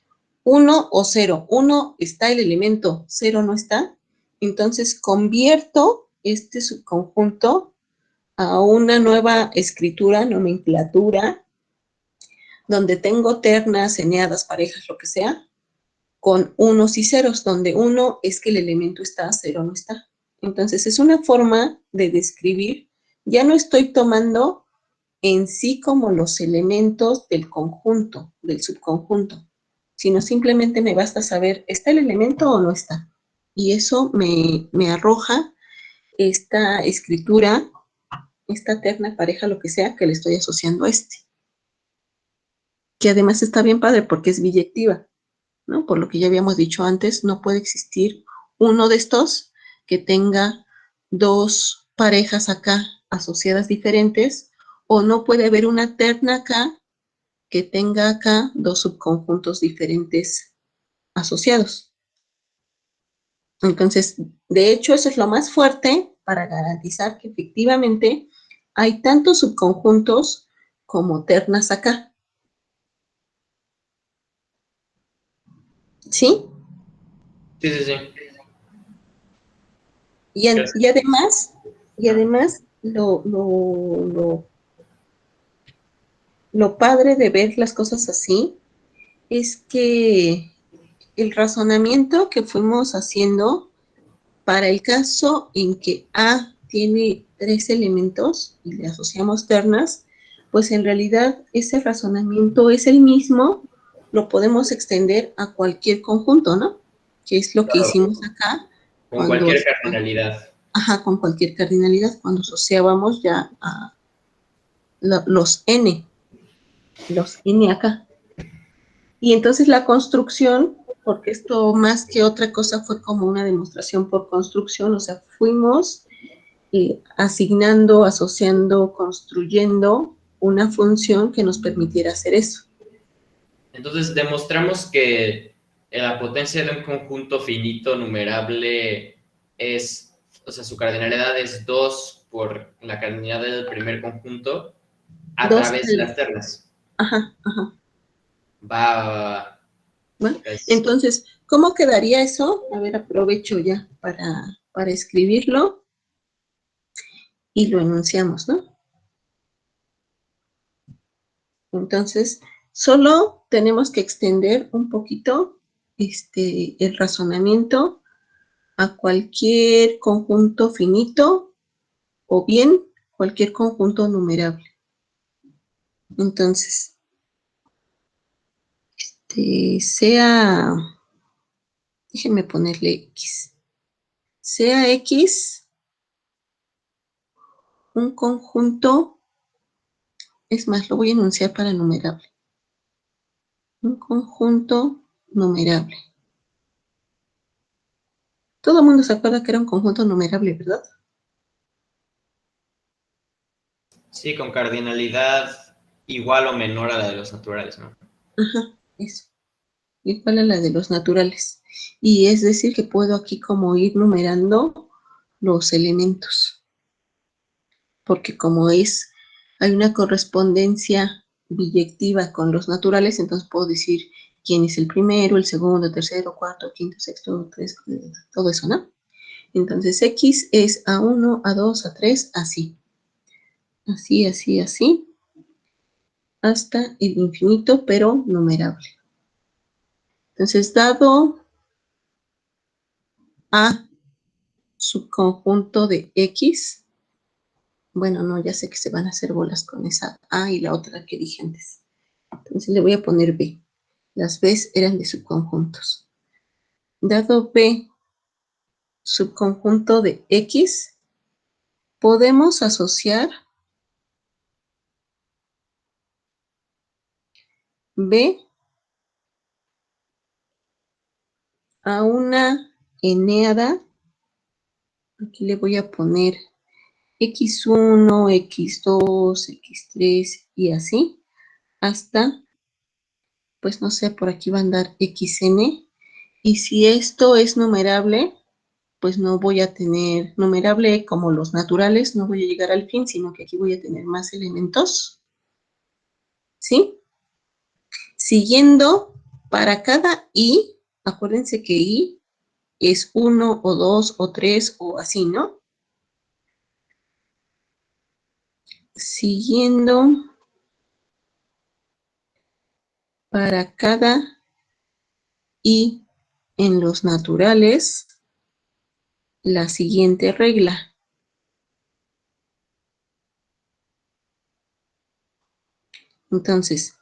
1 o 0, 1 está el elemento, 0 no está, entonces convierto este subconjunto a una nueva escritura, nomenclatura, donde tengo ternas, eneadas, parejas, lo que sea, con unos y ceros, donde 1 es que el elemento está, 0 no está. Entonces es una forma de describir, ya no estoy tomando en sí como los elementos del conjunto, del subconjunto, sino simplemente me basta saber, ¿está el elemento o no está? Y eso me arroja esta escritura, esta terna, pareja, lo que sea, que le estoy asociando a este. Que además está bien padre porque es biyectiva, ¿no? Por lo que ya habíamos dicho antes, no puede existir uno de estos que tenga dos parejas acá asociadas diferentes, o no puede haber una terna acá que tenga acá dos subconjuntos diferentes asociados. Entonces, de hecho, eso es lo más fuerte para garantizar que efectivamente hay tantos subconjuntos como ternas acá. ¿Sí? Sí, sí, sí. Y además lo padre de ver las cosas así es que el razonamiento que fuimos haciendo para el caso en que A tiene 3 elementos y le asociamos ternas, pues en realidad ese razonamiento es el mismo, lo podemos extender a cualquier conjunto, ¿no? Que es lo que hicimos acá Con cuando, cualquier cardinalidad. ajá, con cualquier cardinalidad, cuando asociábamos ya a los n acá. Y entonces la construcción, porque esto más que otra cosa fue como una demostración por construcción, o sea, fuimos asignando, asociando, construyendo una función que nos permitiera hacer eso. Entonces, demostramos que la potencia de un conjunto finito numerable es, o sea, su cardinalidad es 2 por la cardinalidad del primer conjunto a 2 través de las ternas. Ajá. Va. Bueno, entonces, ¿cómo quedaría eso? A ver, aprovecho ya para escribirlo y lo enunciamos, ¿no? Entonces, solo tenemos que extender un poquito el razonamiento a cualquier conjunto finito o bien cualquier conjunto numerable. Entonces, déjenme ponerle X. Sea X un conjunto, es más, lo voy a enunciar para numerable. Un conjunto numerable. Todo el mundo se acuerda que era un conjunto numerable, ¿verdad? Sí, con cardinalidad igual o menor a la de los naturales, ¿no? Ajá, eso. Igual a la de los naturales. Y es decir, que puedo aquí como ir numerando los elementos. Porque como hay una correspondencia biyectiva con los naturales, entonces puedo decir quién es el primero, el segundo, el tercero, cuarto, quinto, sexto, todo eso, ¿no? Entonces X es A1, A2, A3, así. Así, hasta el infinito, pero numerable. Entonces, dado A subconjunto de X, bueno, no, ya sé que se van a hacer bolas con esa A y la otra que dije antes. Entonces le voy a poner B. Las B's eran de subconjuntos. Dado B subconjunto de X, podemos asociar B a una eneada. Aquí le voy a poner X1, X2, X3 y así, hasta, pues no sé, por aquí va a andar XN. Y si esto es numerable, pues no voy a tener numerable como los naturales, no voy a llegar al fin, sino que aquí voy a tener más elementos, ¿sí? Siguiendo, para cada I, acuérdense que I es 1 o 2 o 3 o así, ¿no? Siguiendo, para cada I en los naturales, la siguiente regla. Entonces,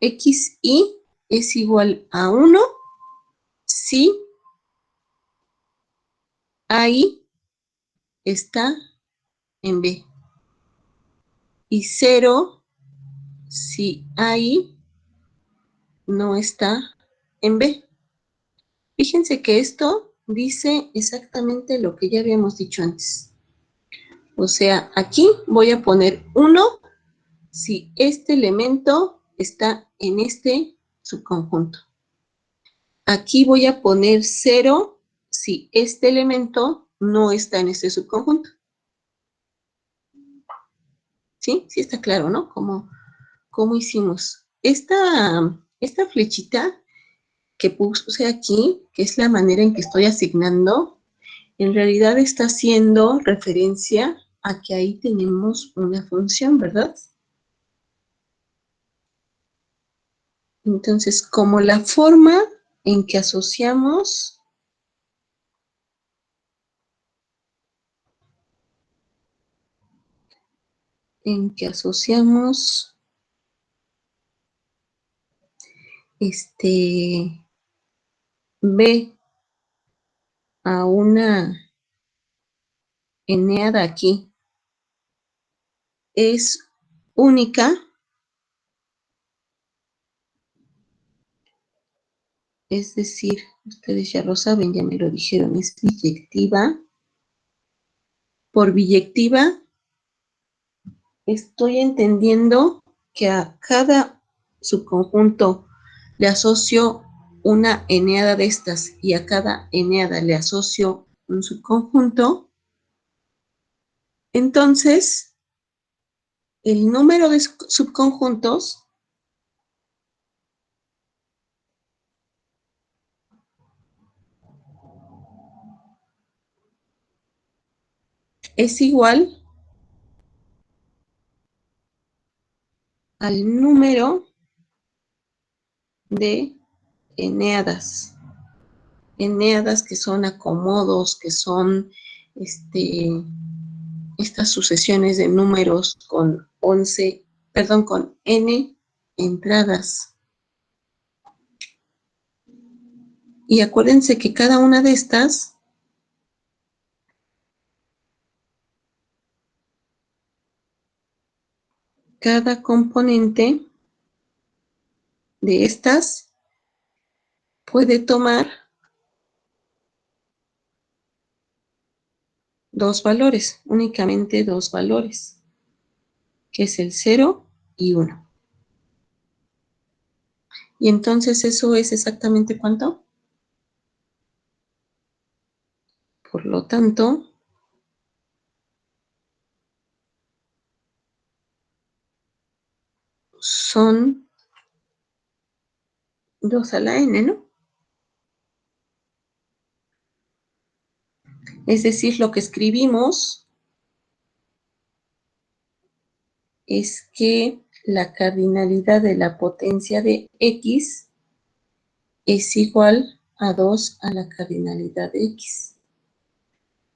XI es igual a 1 si AI está en B. Y 0 si AI no está en B. Fíjense que esto dice exactamente lo que ya habíamos dicho antes. O sea, aquí voy a poner 1 si este elemento está en este subconjunto. Aquí voy a poner 0 si este elemento no está en este subconjunto. ¿Sí? Sí está claro, ¿no? ¿Cómo hicimos? Esta flechita que puse aquí, que es la manera en que estoy asignando, en realidad está haciendo referencia a que ahí tenemos una función, ¿verdad? Entonces, como la forma en que asociamos B a una eneada aquí es única, es decir, ustedes ya lo saben, ya me lo dijeron, es biyectiva, por biyectiva estoy entendiendo que a cada subconjunto le asocio una eneada de estas y a cada eneada le asocio un subconjunto. Entonces, el número de subconjuntos es igual al número de eneadas. Eneadas que son acomodos, que son estas sucesiones de números con con n entradas. Y acuérdense que cada una de estas cada componente de estas puede tomar dos valores, únicamente dos valores, que es el 0 y 1. Y entonces eso es exactamente ¿cuánto? Por lo tanto, son 2 a la n, ¿no? Es decir, lo que escribimos es que la cardinalidad de la potencia de x es igual a 2 a la cardinalidad de x.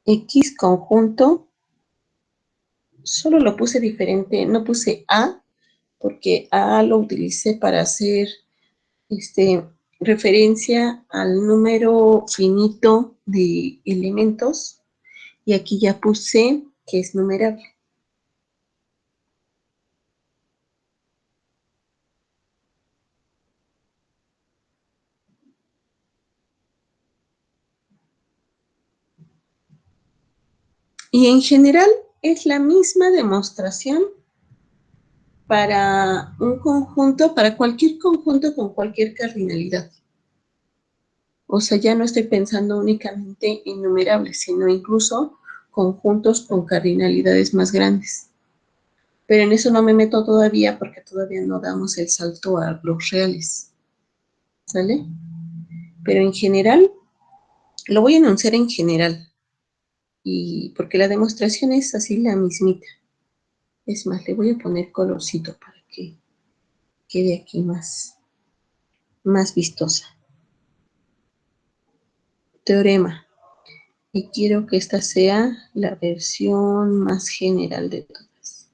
X conjunto, solo lo puse diferente, no puse A, porque A lo utilicé para hacer referencia al número finito de elementos, y aquí ya puse que es numerable. Y en general es la misma demostración para un conjunto, para cualquier conjunto con cualquier cardinalidad. O sea, ya no estoy pensando únicamente en numerables, sino incluso conjuntos con cardinalidades más grandes. Pero en eso no me meto todavía porque todavía no damos el salto a los reales. ¿Sale? Pero en general, lo voy a enunciar en general. Y porque la demostración es así la mismita. Es más, le voy a poner colorcito para que quede aquí más vistosa. Teorema. Y quiero que esta sea la versión más general de todas.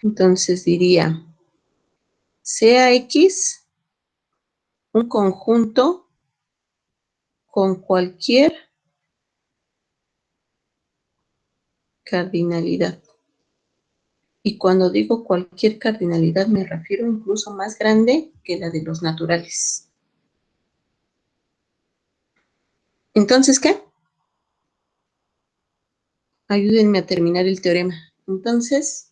Entonces diría, sea X un conjunto con cualquier cardinalidad. Y cuando digo cualquier cardinalidad me refiero incluso más grande que la de los naturales. Entonces, ¿qué? Ayúdenme a terminar el teorema. Entonces,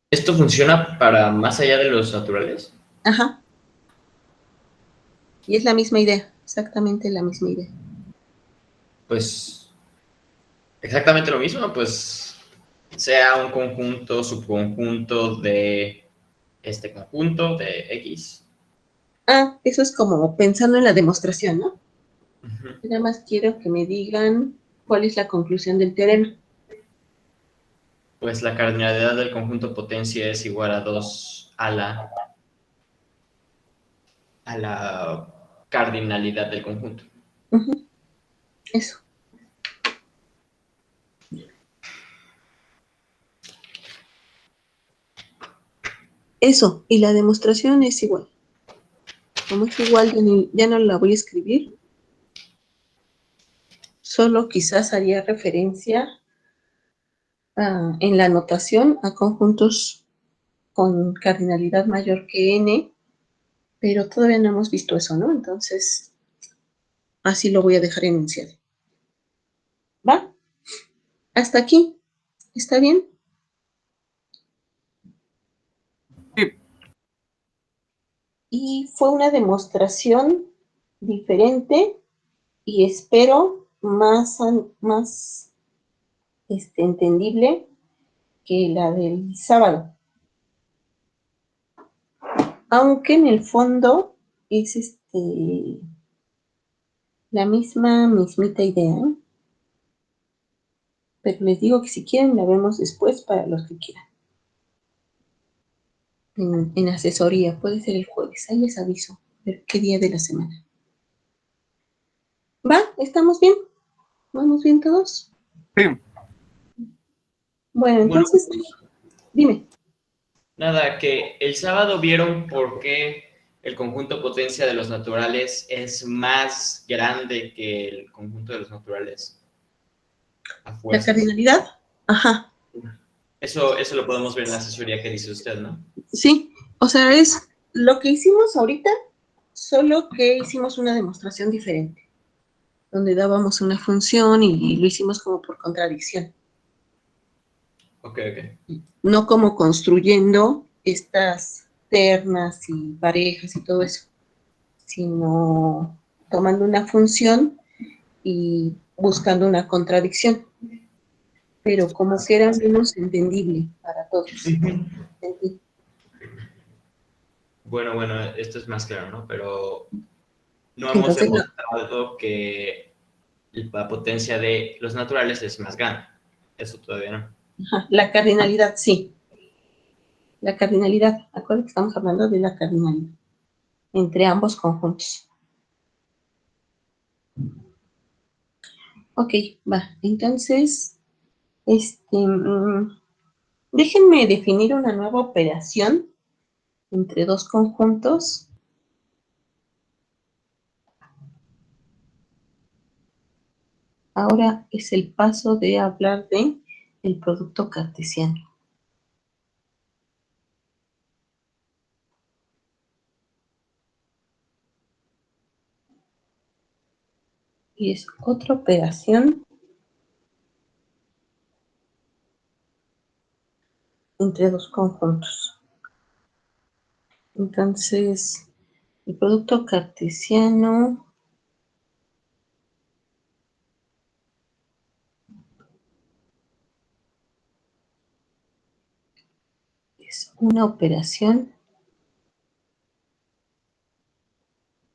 ¿esto funciona para más allá de los naturales? ajá. Y es la misma idea, exactamente la misma idea. Pues exactamente lo mismo, pues sea un conjunto, subconjunto de este conjunto de X. Ah, eso es como pensando en la demostración, ¿no? Ujú. Nada más quiero que me digan cuál es la conclusión del teorema. Pues la cardinalidad del conjunto potencia es igual a 2 a la cardinalidad del conjunto. Uh-huh. Eso. Eso, y la demostración es igual. Como es igual, ya no la voy a escribir. Solo quizás haría referencia en la notación a conjuntos con cardinalidad mayor que n, pero todavía no hemos visto eso, ¿no? Entonces, así lo voy a dejar enunciado. ¿Va? Hasta aquí. ¿Está bien? Sí, Y fue una demostración diferente y espero más entendible que la del sábado. Aunque en el fondo es la mismita idea, ¿eh? Pero les digo que si quieren la vemos después para los que quieran. En asesoría, puede ser el jueves, ahí les aviso, a ver qué día de la semana. ¿Va? ¿Estamos bien? ¿Vamos bien todos? sí. Bueno, entonces, dime. Nada, que el sábado vieron por qué el conjunto potencia de los naturales es más grande que el conjunto de los naturales. A ¿La fuerzas. cardinalidad? Ajá, Eso lo podemos ver en la asesoría que dice usted, ¿no? sí. O sea, es lo que hicimos ahorita, solo que hicimos una demostración diferente, donde dábamos una función y lo hicimos como por contradicción. Ok. No como construyendo estas ternas y parejas y todo eso, sino tomando una función y buscando una contradicción, pero como que era menos entendible para todos. ¿Entendí? Bueno, esto es más claro, ¿no? Pero no hemos Entonces, no. demostrado que la potencia de los naturales es más grande. Eso todavía no. Ajá, la cardinalidad, sí. La cardinalidad, acuérdense que estamos hablando de la cardinalidad entre ambos conjuntos. Ok, va. Entonces, déjenme definir una nueva operación entre dos conjuntos. Ahora es el paso de hablar de el producto cartesiano. Y es otra operación entre dos conjuntos. Entonces, el producto cartesiano es una operación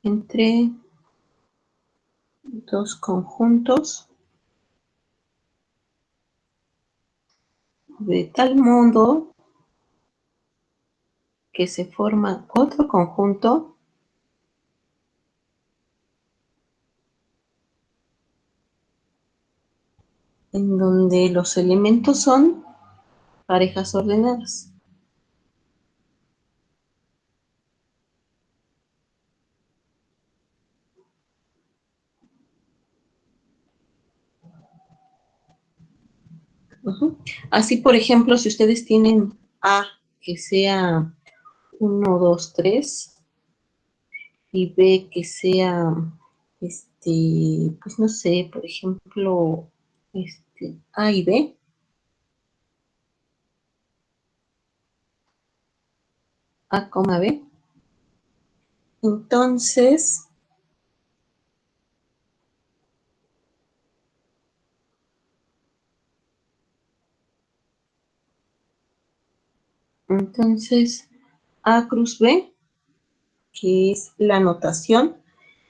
entre dos conjuntos de tal modo que se forma otro conjunto en donde los elementos son parejas ordenadas. Uh-huh. Así, por ejemplo, si ustedes tienen A que sea 1, 2, 3 y B que sea, pues no sé, por ejemplo, A y B, A, B, entonces, A cruz B, que es la notación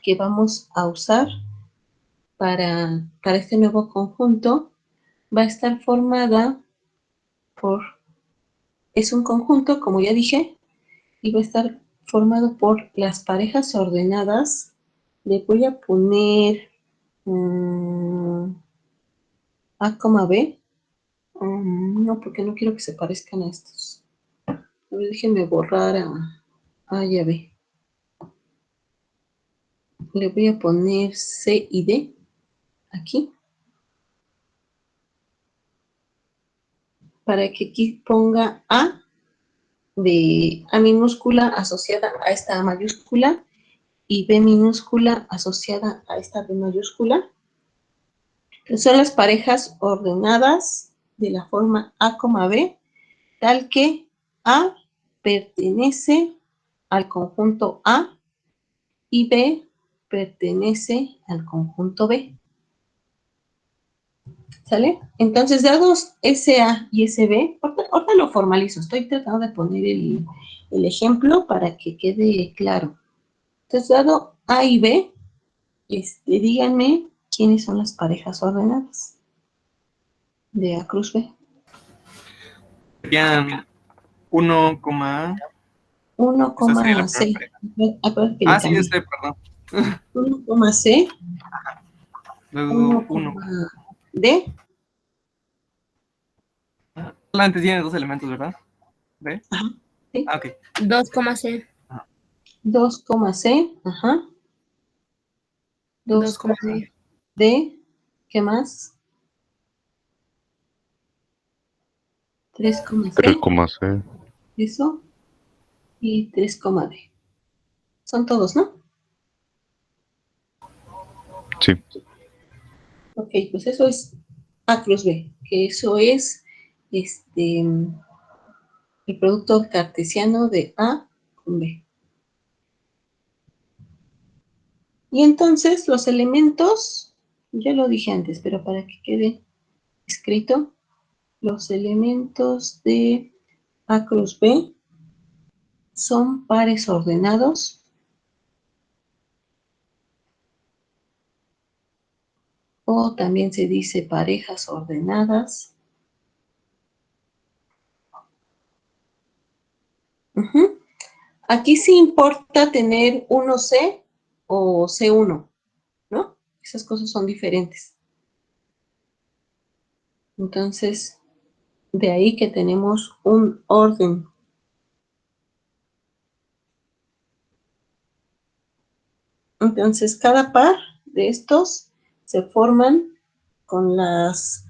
que vamos a usar para este nuevo conjunto, va a estar formada es un conjunto, como ya dije, y va a estar formado por las parejas ordenadas. Le voy a poner A, B. No, porque no quiero que se parezcan a estos. Déjenme borrar A y a B. Le voy a poner C y D aquí, para que aquí ponga A de A minúscula asociada a esta A mayúscula y B minúscula asociada a esta B mayúscula. Son las parejas ordenadas de la forma A, B, tal que A pertenece al conjunto A y B pertenece al conjunto B. ¿Sale? Entonces, dados SA y SB, ahorita lo formalizo, estoy tratando de poner el ejemplo para que quede claro. Entonces, dado A y B, díganme quiénes son las parejas ordenadas de A cruz B. Serían 1, A. 1, Esa sería la C. primera Acuérdate que Ah, le sí, cambié. perdón. 1, C. Luego 1, 1. D. Solamente tiene 2 elementos, ¿verdad? ¿D? Ajá. Sí. Ah, ok. 2, C. 2, C. Ajá. 2, 2, D. D. ¿Qué más? 3, C. 3,C. Eso. Y 3, D. Son todos, ¿no? Sí. Ok, pues eso es A cruz B, que eso es el producto cartesiano de A con B. Y entonces los elementos, ya lo dije antes, pero para que quede escrito, los elementos de A cruz B son pares ordenados o también se dice parejas ordenadas. Uh-huh. Aquí sí importa tener 1C o C1, ¿no? Esas cosas son diferentes. Entonces, de ahí que tenemos un orden. Entonces, cada par de estos se forman con los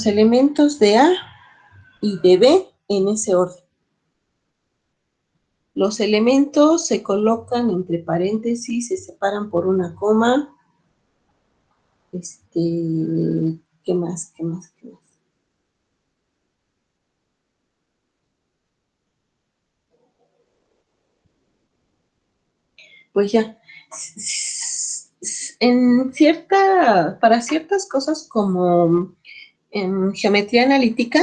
elementos de A y de B en ese orden. Los elementos se colocan entre paréntesis, se separan por una coma. ¿Qué más? Pues ya. Para ciertas cosas como en geometría analítica,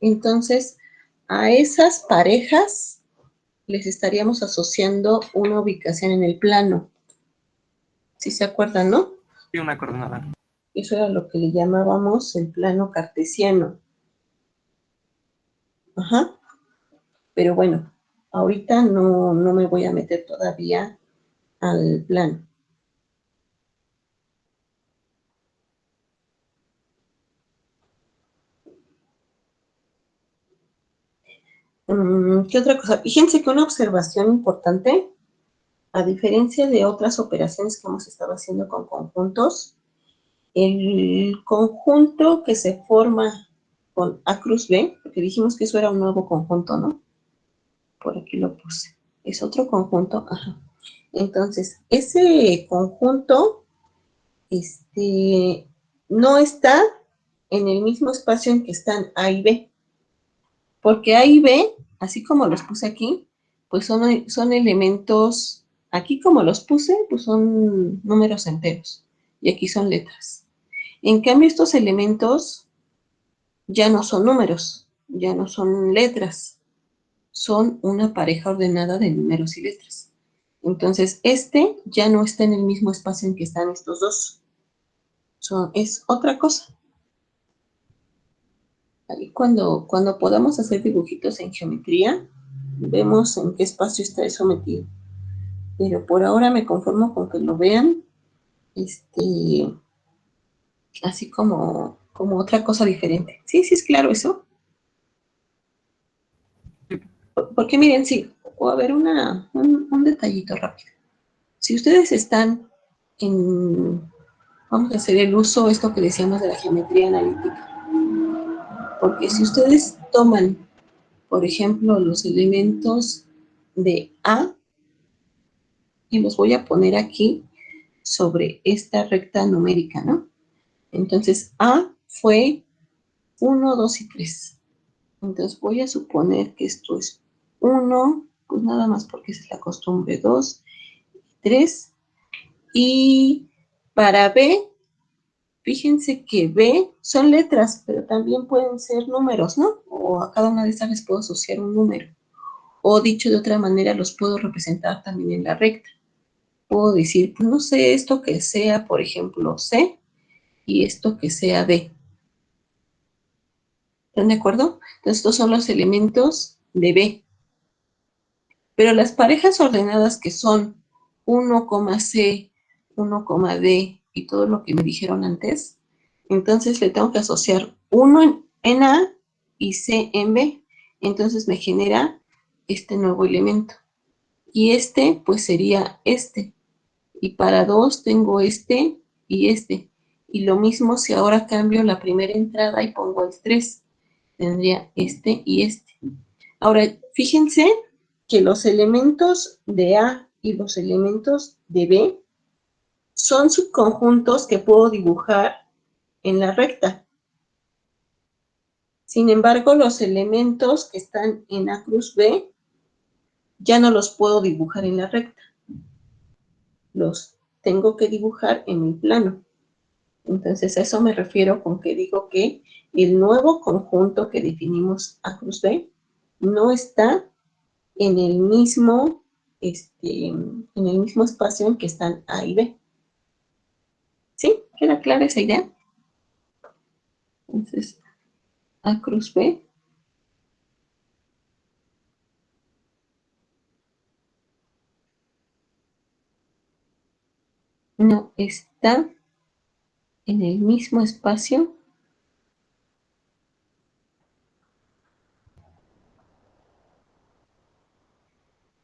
entonces a esas parejas les estaríamos asociando una ubicación en el plano. ¿Sí se acuerdan, no? Sí, una coordenada. Eso era lo que le llamábamos el plano cartesiano. Ajá. Pero bueno, ahorita no me voy a meter todavía al plano. ¿Qué otra cosa? Fíjense que una observación importante, a diferencia de otras operaciones que hemos estado haciendo con conjuntos, el conjunto que se forma con A cruz B, porque dijimos que eso era un nuevo conjunto, ¿no? Por aquí lo puse. Es otro conjunto, ajá. Entonces, ese conjunto, no está en el mismo espacio en que están A y B. Porque A y B, así como los puse aquí, pues son elementos, aquí como los puse, pues son números enteros. Y aquí son letras. En cambio, estos elementos ya no son números, ya no son letras, son una pareja ordenada de números y letras. Entonces, ya no está en el mismo espacio en que están estos dos. Es otra cosa. Ahí cuando podamos hacer dibujitos en geometría, vemos en qué espacio está eso metido. Pero por ahora me conformo con que lo vean, así como otra cosa diferente. Sí, es claro eso. Porque miren, sí, o a ver un detallito rápido. Si ustedes están vamos a hacer el uso, esto que decíamos de la geometría analítica. Porque si ustedes toman, por ejemplo, los elementos de A, y los voy a poner aquí sobre esta recta numérica, ¿no? Entonces, A fue 1, 2 y 3. Entonces, voy a suponer que esto es 1, pues nada más porque es la costumbre, 2, 3. Y para B, fíjense que B son letras, pero también pueden ser números, ¿no? O a cada una de estas les puedo asociar un número. O dicho de otra manera, los puedo representar también en la recta. Puedo decir, pues no sé, esto que sea, por ejemplo, C, y esto que sea D. ¿Están de acuerdo? Entonces, estos son los elementos de B. Pero las parejas ordenadas que son 1,C, 1,D y todo lo que me dijeron antes, entonces le tengo que asociar 1 en A y C en B. Entonces me genera este nuevo elemento. Y este, pues sería este. Y para 2 tengo este y este. Y lo mismo si ahora cambio la primera entrada y pongo el 3. Tendría este y este. Ahora, fíjense que los elementos de A y los elementos de B son subconjuntos que puedo dibujar en la recta. Sin embargo, los elementos que están en A cruz B ya no los puedo dibujar en la recta. Los tengo que dibujar en el plano. Entonces, a eso me refiero con que digo que el nuevo conjunto que definimos A cruz B no está en el mismo, en el mismo espacio en que están A y B. ¿Sí? ¿Queda clara esa idea? Entonces, A cruz B no está en el mismo espacio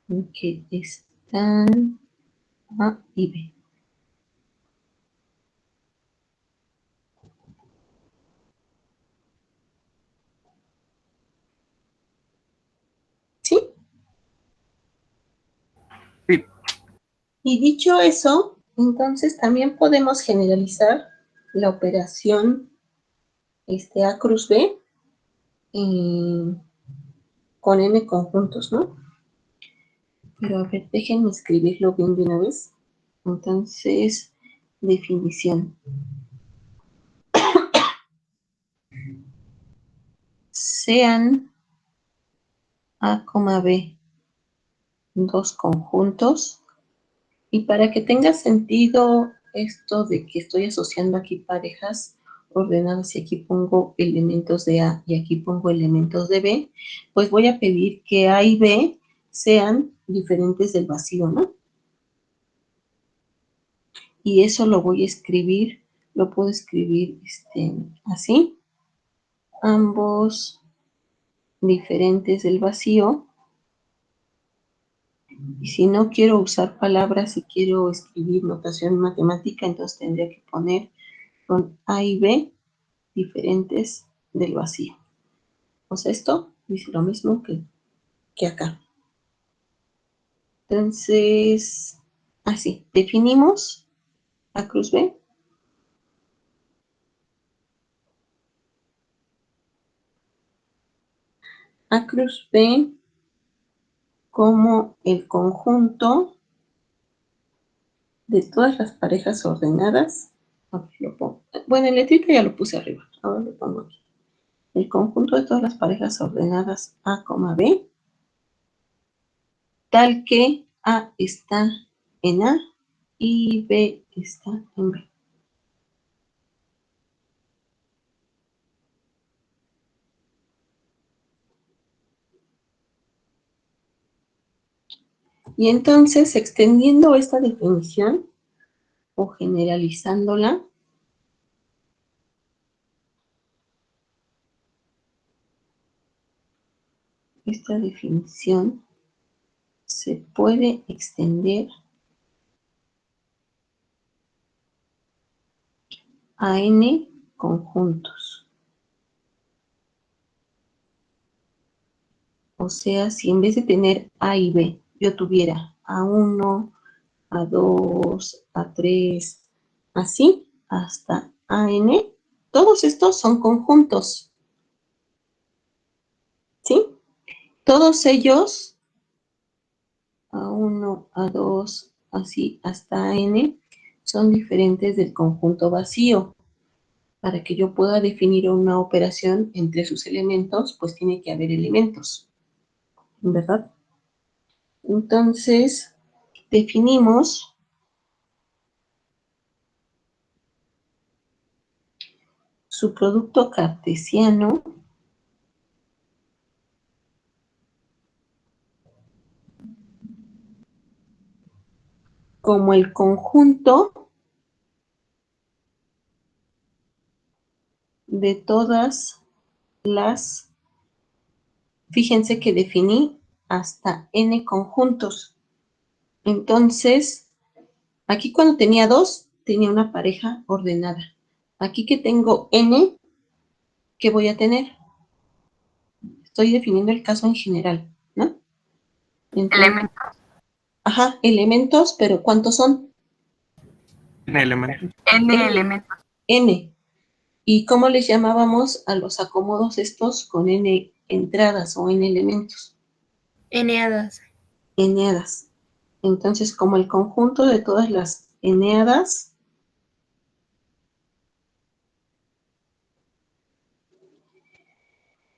en que están A y B. ¿Sí? Sí. Y dicho eso, entonces también podemos generalizar la operación A cruz B con n conjuntos, ¿no? Pero a ver, déjenme escribirlo bien de una vez. Entonces, definición. Sean A, B dos conjuntos. Y para que tenga sentido esto de que estoy asociando aquí parejas ordenadas y aquí pongo elementos de A y aquí pongo elementos de B, pues voy a pedir que A y B sean diferentes del vacío, ¿no? Y eso lo voy a escribir, lo puedo escribir así, ambos diferentes del vacío. Y si no quiero usar palabras y quiero escribir notación matemática, entonces tendría que poner con A y B diferentes del vacío. O sea, esto dice lo mismo que acá. Entonces, así, definimos A cruz B. A cruz B como el conjunto de todas las parejas ordenadas. Lo pongo. Bueno, el letrito ya lo puse arriba. Ahora lo pongo aquí. El conjunto de todas las parejas ordenadas A, B, tal que A está en A y B está en B. Y entonces, extendiendo esta definición o generalizándola, esta definición se puede extender a n conjuntos. O sea, si en vez de tener A y B, yo tuviera A1, A2, A3, así, hasta AN, todos estos son conjuntos, ¿sí? Todos ellos, A1, A2, así, hasta AN, son diferentes del conjunto vacío. Para que yo pueda definir una operación entre sus elementos, pues tiene que haber elementos, ¿verdad? Entonces, definimos su producto cartesiano como el conjunto de todas las, fíjense que definí hasta n conjuntos. Entonces, aquí cuando tenía 2, tenía una pareja ordenada. Aquí que tengo n, ¿qué voy a tener? Estoy definiendo el caso en general, ¿no? Entonces, Elementos. ajá, elementos, pero ¿cuántos son? N elementos. N elementos. N. ¿Y cómo les llamábamos a los acomodos estos con n entradas o n elementos? Eneadas. Eneadas. Entonces, como el conjunto de todas las eneadas,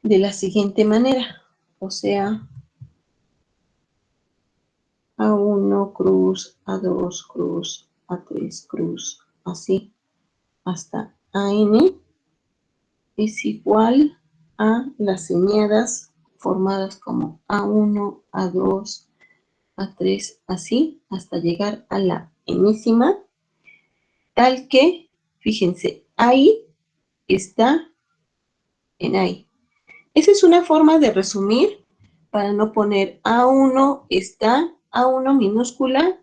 de la siguiente manera, o sea, A1 cruz, A2 cruz, A3 cruz, así, hasta AN, es igual a las eneadas formadas como A1, A2, A3, así, hasta llegar a la enésima, tal que, fíjense, ahí está en ahí. Esa es una forma de resumir para no poner A1 está, A1 minúscula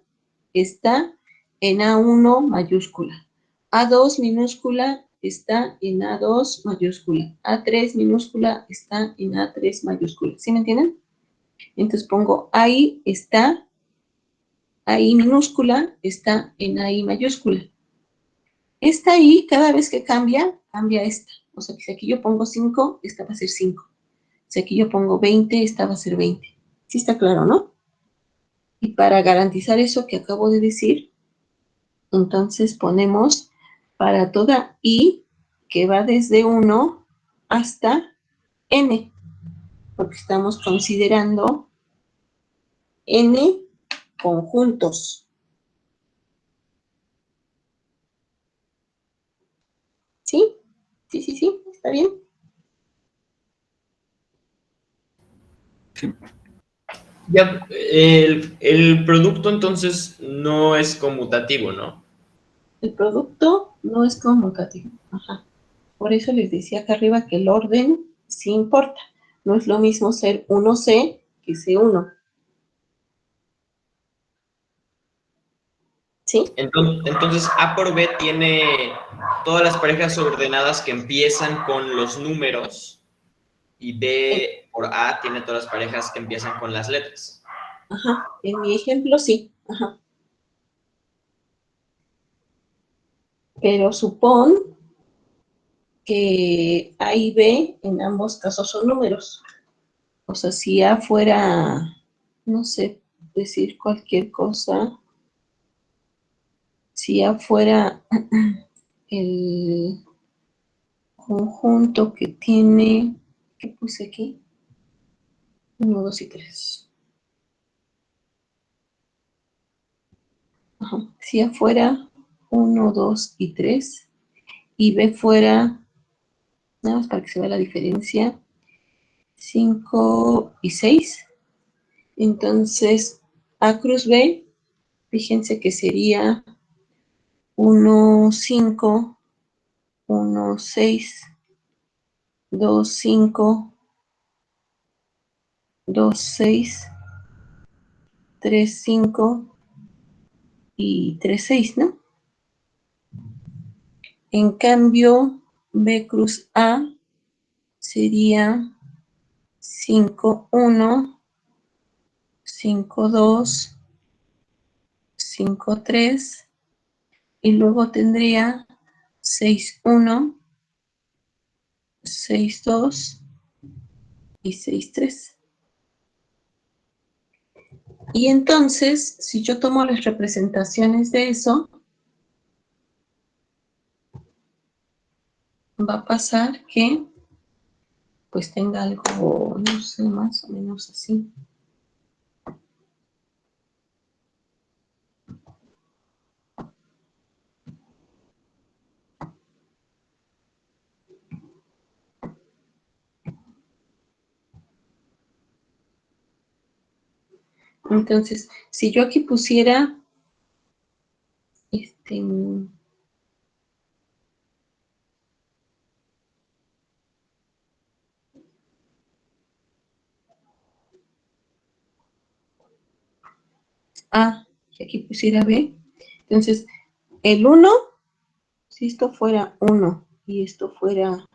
está en A1 mayúscula. A2 minúscula está en A2 mayúscula. A3 minúscula está en A3 mayúscula. ¿Sí me entienden? Entonces pongo ahí está, ahí minúscula está en ahí mayúscula. Esta I, cada vez que cambia, cambia esta. O sea, que si aquí yo pongo 5, esta va a ser 5. Si aquí yo pongo 20, esta va a ser 20. Sí está claro, ¿no? Y para garantizar eso que acabo de decir, entonces ponemos para toda I que va desde 1 hasta N, porque estamos considerando N conjuntos. ¿Sí? Sí, ¿está bien? Sí. Ya, el producto entonces no es conmutativo, ¿no? El producto no es conmutativo. Ajá. Por eso les decía acá arriba que el orden sí importa. No es lo mismo ser 1C que C1. ¿Sí? Entonces, A por B tiene todas las parejas ordenadas que empiezan con los números y B por A tiene todas las parejas que empiezan con las letras. Ajá. En mi ejemplo sí. Ajá. Pero supón que A y B en ambos casos son números. O sea, si A fuera, no sé, decir cualquier cosa, si A fuera el conjunto que tiene, ¿qué puse aquí? 1, 2 y 3. Ajá. Si A fuera 1, 2 y 3, y B fuera, nada más para que se vea la diferencia, 5 y 6, entonces A cruz B, fíjense que sería 1, 5, 1, 6, 2, 5, 2, 6, 3, 5 y 3, 6, ¿no? En cambio, B cruz A sería 5, 1, 5, 2, 5, 3, y luego tendría 6, 1, 6, 2 y 6, 3. Y entonces, si yo tomo las representaciones de eso, va a pasar que pues tenga algo, no sé, más o menos así. Entonces, si yo aquí pusiera A y aquí pusiera B, entonces el 1, si esto fuera 1 y esto fuera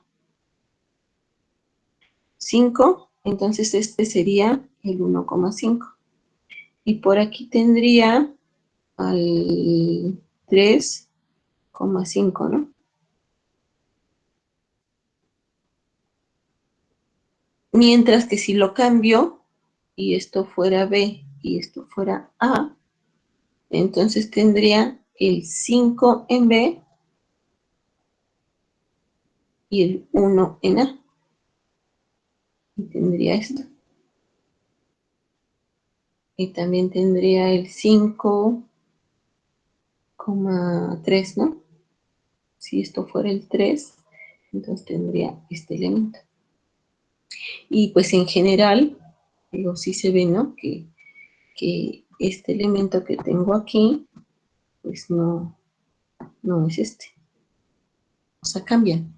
5, entonces este sería el 1,5. Y por aquí tendría al 3,5, ¿no? Mientras que si lo cambio y esto fuera B y esto fuera A, entonces tendría el 5 en B y el 1 en A. Y tendría esto. Y también tendría el 5,3, ¿no? Si esto fuera el 3, entonces tendría este elemento. Y pues en general, digo, sí se ve, ¿no? Que este elemento que tengo aquí, pues no es este. O sea, cambian.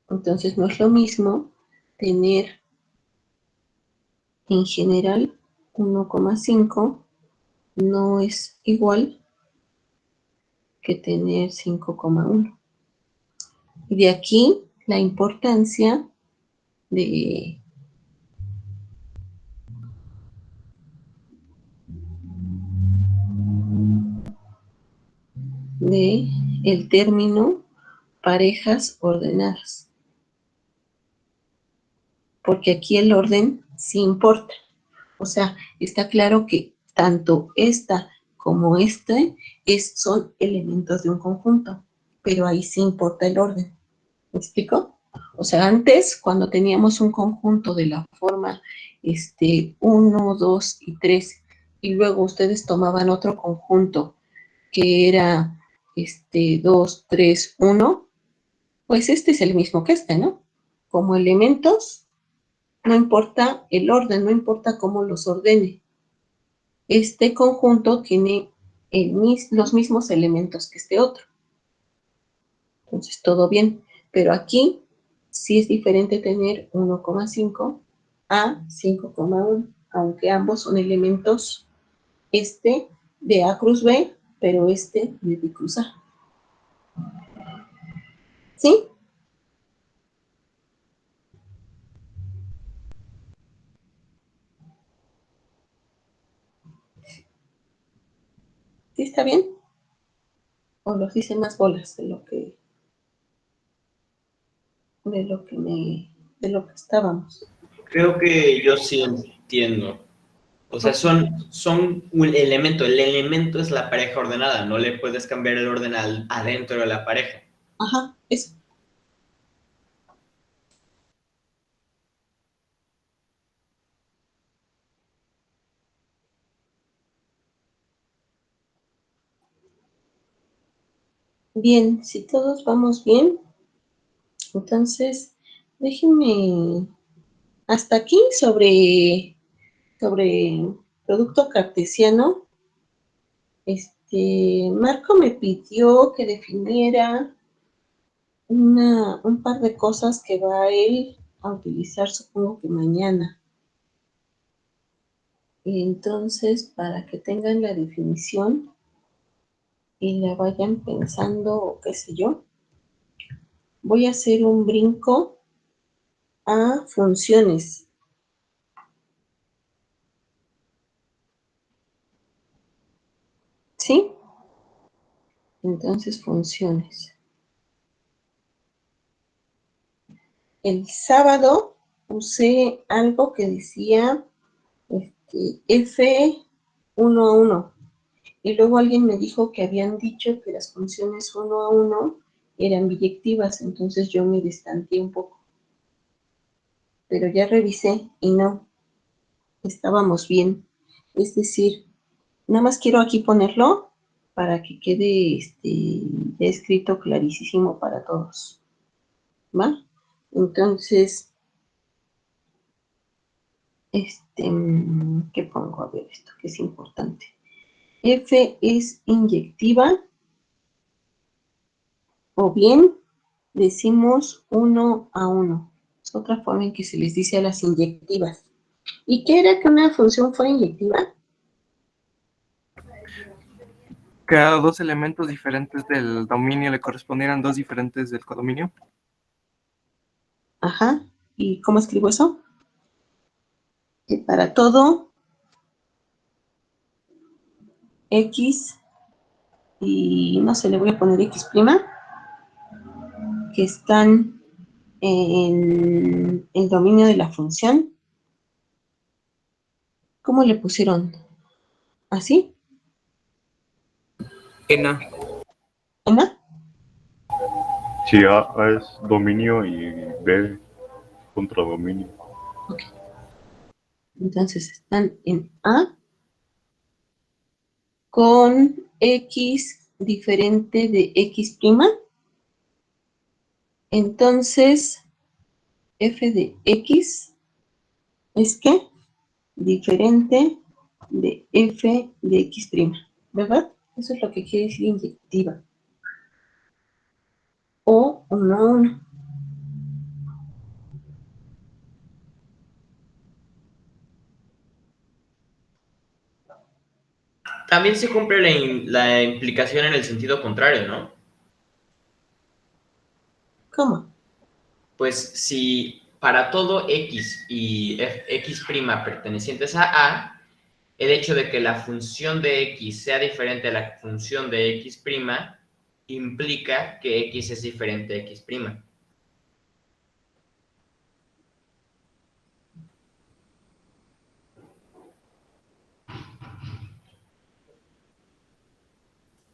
Entonces no es lo mismo tener en general 1,5, no es igual que tener 5,1. Y de aquí la importancia de el término parejas ordenadas. Porque aquí el orden sí importa. O sea, está claro que tanto esta como este son elementos de un conjunto, pero ahí sí importa el orden. ¿Me explico? O sea, antes, cuando teníamos un conjunto de la forma 1, 2 y 3, y luego ustedes tomaban otro conjunto que era 2, 3, 1, pues este es el mismo que este, ¿no? Como elementos, no importa el orden, no importa cómo los ordene. Este conjunto tiene los mismos elementos que este otro. Entonces, todo bien. Pero aquí sí es diferente tener 1,5 a 5,1, aunque ambos son elementos, de A cruz B, pero de B cruz A. ¿Sí? ¿Sí está bien? ¿O los hice más bolas de lo que estábamos? Creo que yo sí entiendo. O sea, son un elemento. El elemento es la pareja ordenada. No le puedes cambiar el orden adentro de la pareja. Ajá, eso. Bien, si todos vamos bien, entonces déjenme hasta aquí sobre producto cartesiano. Marco me pidió que definiera un par de cosas que va él a utilizar, supongo que mañana. Entonces, para que tengan la definición y la vayan pensando, o qué sé yo, voy a hacer un brinco a funciones. ¿Sí? Entonces, funciones. El sábado usé algo que decía F1 a 1. Y luego alguien me dijo que habían dicho que las funciones 1 a 1 eran biyectivas, entonces yo me distancié un poco. Pero ya revisé y no, estábamos bien. Es decir, nada más quiero aquí ponerlo para que quede ya escrito clarísimo para todos. ¿Va? Entonces, ¿qué pongo? A ver, esto que es importante. F es inyectiva, o bien decimos 1 a 1. Es otra forma en que se les dice a las inyectivas. ¿Y qué era que una función fuera inyectiva? Que a dos elementos diferentes del dominio le correspondieran dos diferentes del codominio. Ajá. ¿Y cómo escribo eso? Que para todo X, y no sé, le voy a poner X', que están en el dominio de la función. ¿Cómo le pusieron? ¿Así? En A. ¿En A? Si A es dominio y B contradominio. Ok. Entonces están en A con X diferente de X'. Entonces, F de X es ¿qué? Diferente de F de X', ¿verdad? Eso es lo que quiere decir inyectiva. O 1 a 1. También se cumple la implicación en el sentido contrario, ¿no? ¿Cómo? Pues si para todo X y X' pertenecientes a A, el hecho de que la función de X sea diferente a la función de X' implica que X es diferente a X'.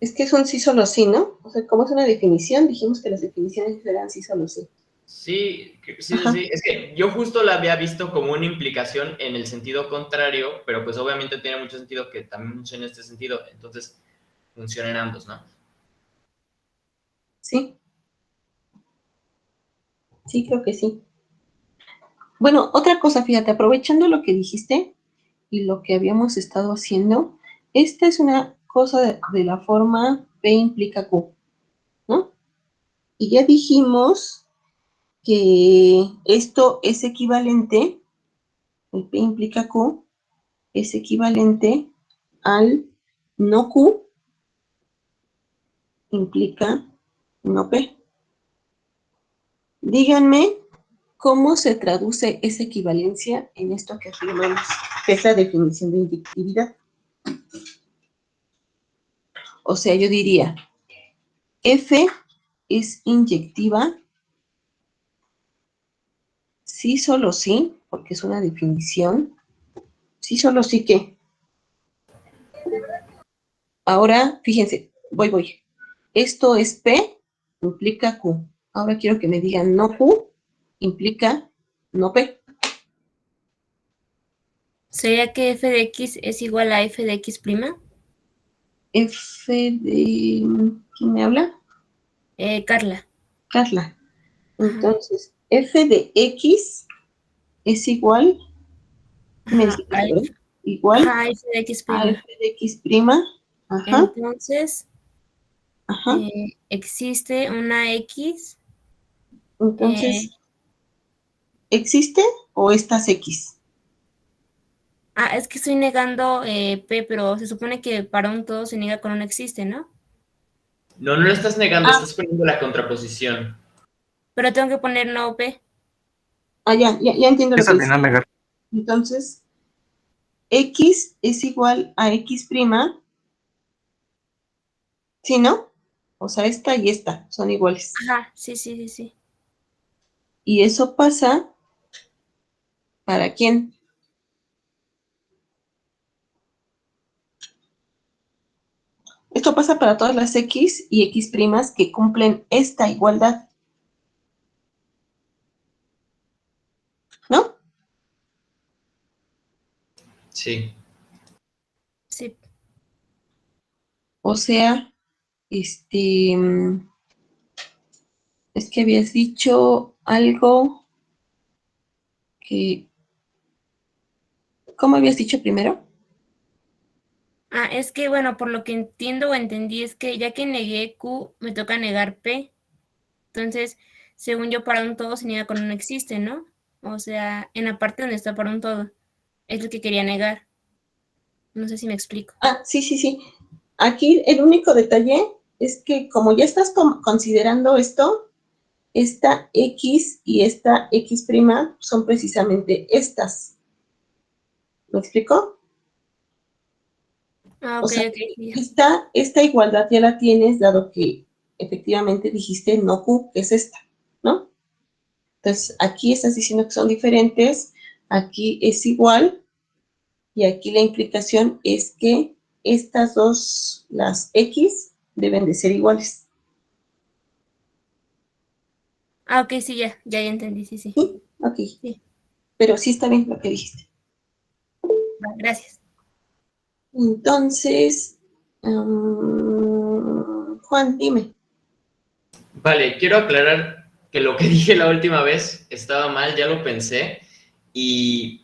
Es que es un sí solo sí, ¿no? O sea, como es una definición, dijimos que las definiciones eran sí solo sí. Sí. Es que yo justo la había visto como una implicación en el sentido contrario, pero pues obviamente tiene mucho sentido que también funcione en este sentido, entonces funcionan ambos, ¿no? Sí. Sí, creo que sí. Bueno, otra cosa, fíjate, aprovechando lo que dijiste y lo que habíamos estado haciendo, esta es una cosa de la forma P implica Q, ¿no? Y ya dijimos que esto es equivalente, el P implica Q, es equivalente al no Q implica no P. Díganme cómo se traduce esa equivalencia en esto que afirmamos, que es la definición de inyectividad. O sea, yo diría, F es inyectiva, sí, solo sí, porque es una definición, sí, solo sí que. Ahora, fíjense, voy. Esto es P, implica Q. Ahora quiero que me digan no Q, implica no P. ¿Sería que f de x es igual a f de x'? F de... ¿Quién me habla? Carla. Carla. Entonces, F de X es igual, me Ajá, dijiste, ¿verdad? Igual ajá, f de x'. a F de X'. Ajá, Entonces, ajá. existe una x. Entonces, ¿existe o estas X? Es que estoy negando p, pero se supone que para un todo se niega con un existe, ¿no? No lo estás negando, Ah, estás poniendo la contraposición. Pero tengo que poner no P. Ah, ya entiendo lo Es que al dice. final negar. Entonces, X es igual a X prima, ¿sí, no? O sea, esta y esta son iguales. Ajá, sí. Y eso pasa, ¿para quién? Esto pasa para todas las X y X primas que cumplen esta igualdad, ¿no? Sí. Sí. O sea, es que habías dicho algo que, ¿cómo habías dicho primero? Ah, es que, bueno, por lo que entiendo o entendí es que ya que negué Q, me toca negar P. Entonces, según yo, para un todo se niega cuando no existe, ¿no? O sea, en la parte donde está para un todo. Es lo que quería negar. No sé si me explico. Ah, sí. Aquí el único detalle es que como ya estás considerando esto, esta X y esta X prima son precisamente estas. ¿Me explico? Ah, O ok, sea, sí. esta igualdad ya la tienes, dado que efectivamente dijiste no Q, que es esta, ¿no? Entonces, aquí estás diciendo que son diferentes, aquí es igual, y aquí la implicación es que estas dos, las X, deben de ser iguales. Ah, ok, sí, ya entendí, sí. ¿Sí? Ok. Sí. Pero sí está bien lo que dijiste. Va, gracias. Entonces, Juan, dime. Vale, quiero aclarar que lo que dije la última vez estaba mal, ya lo pensé. Y,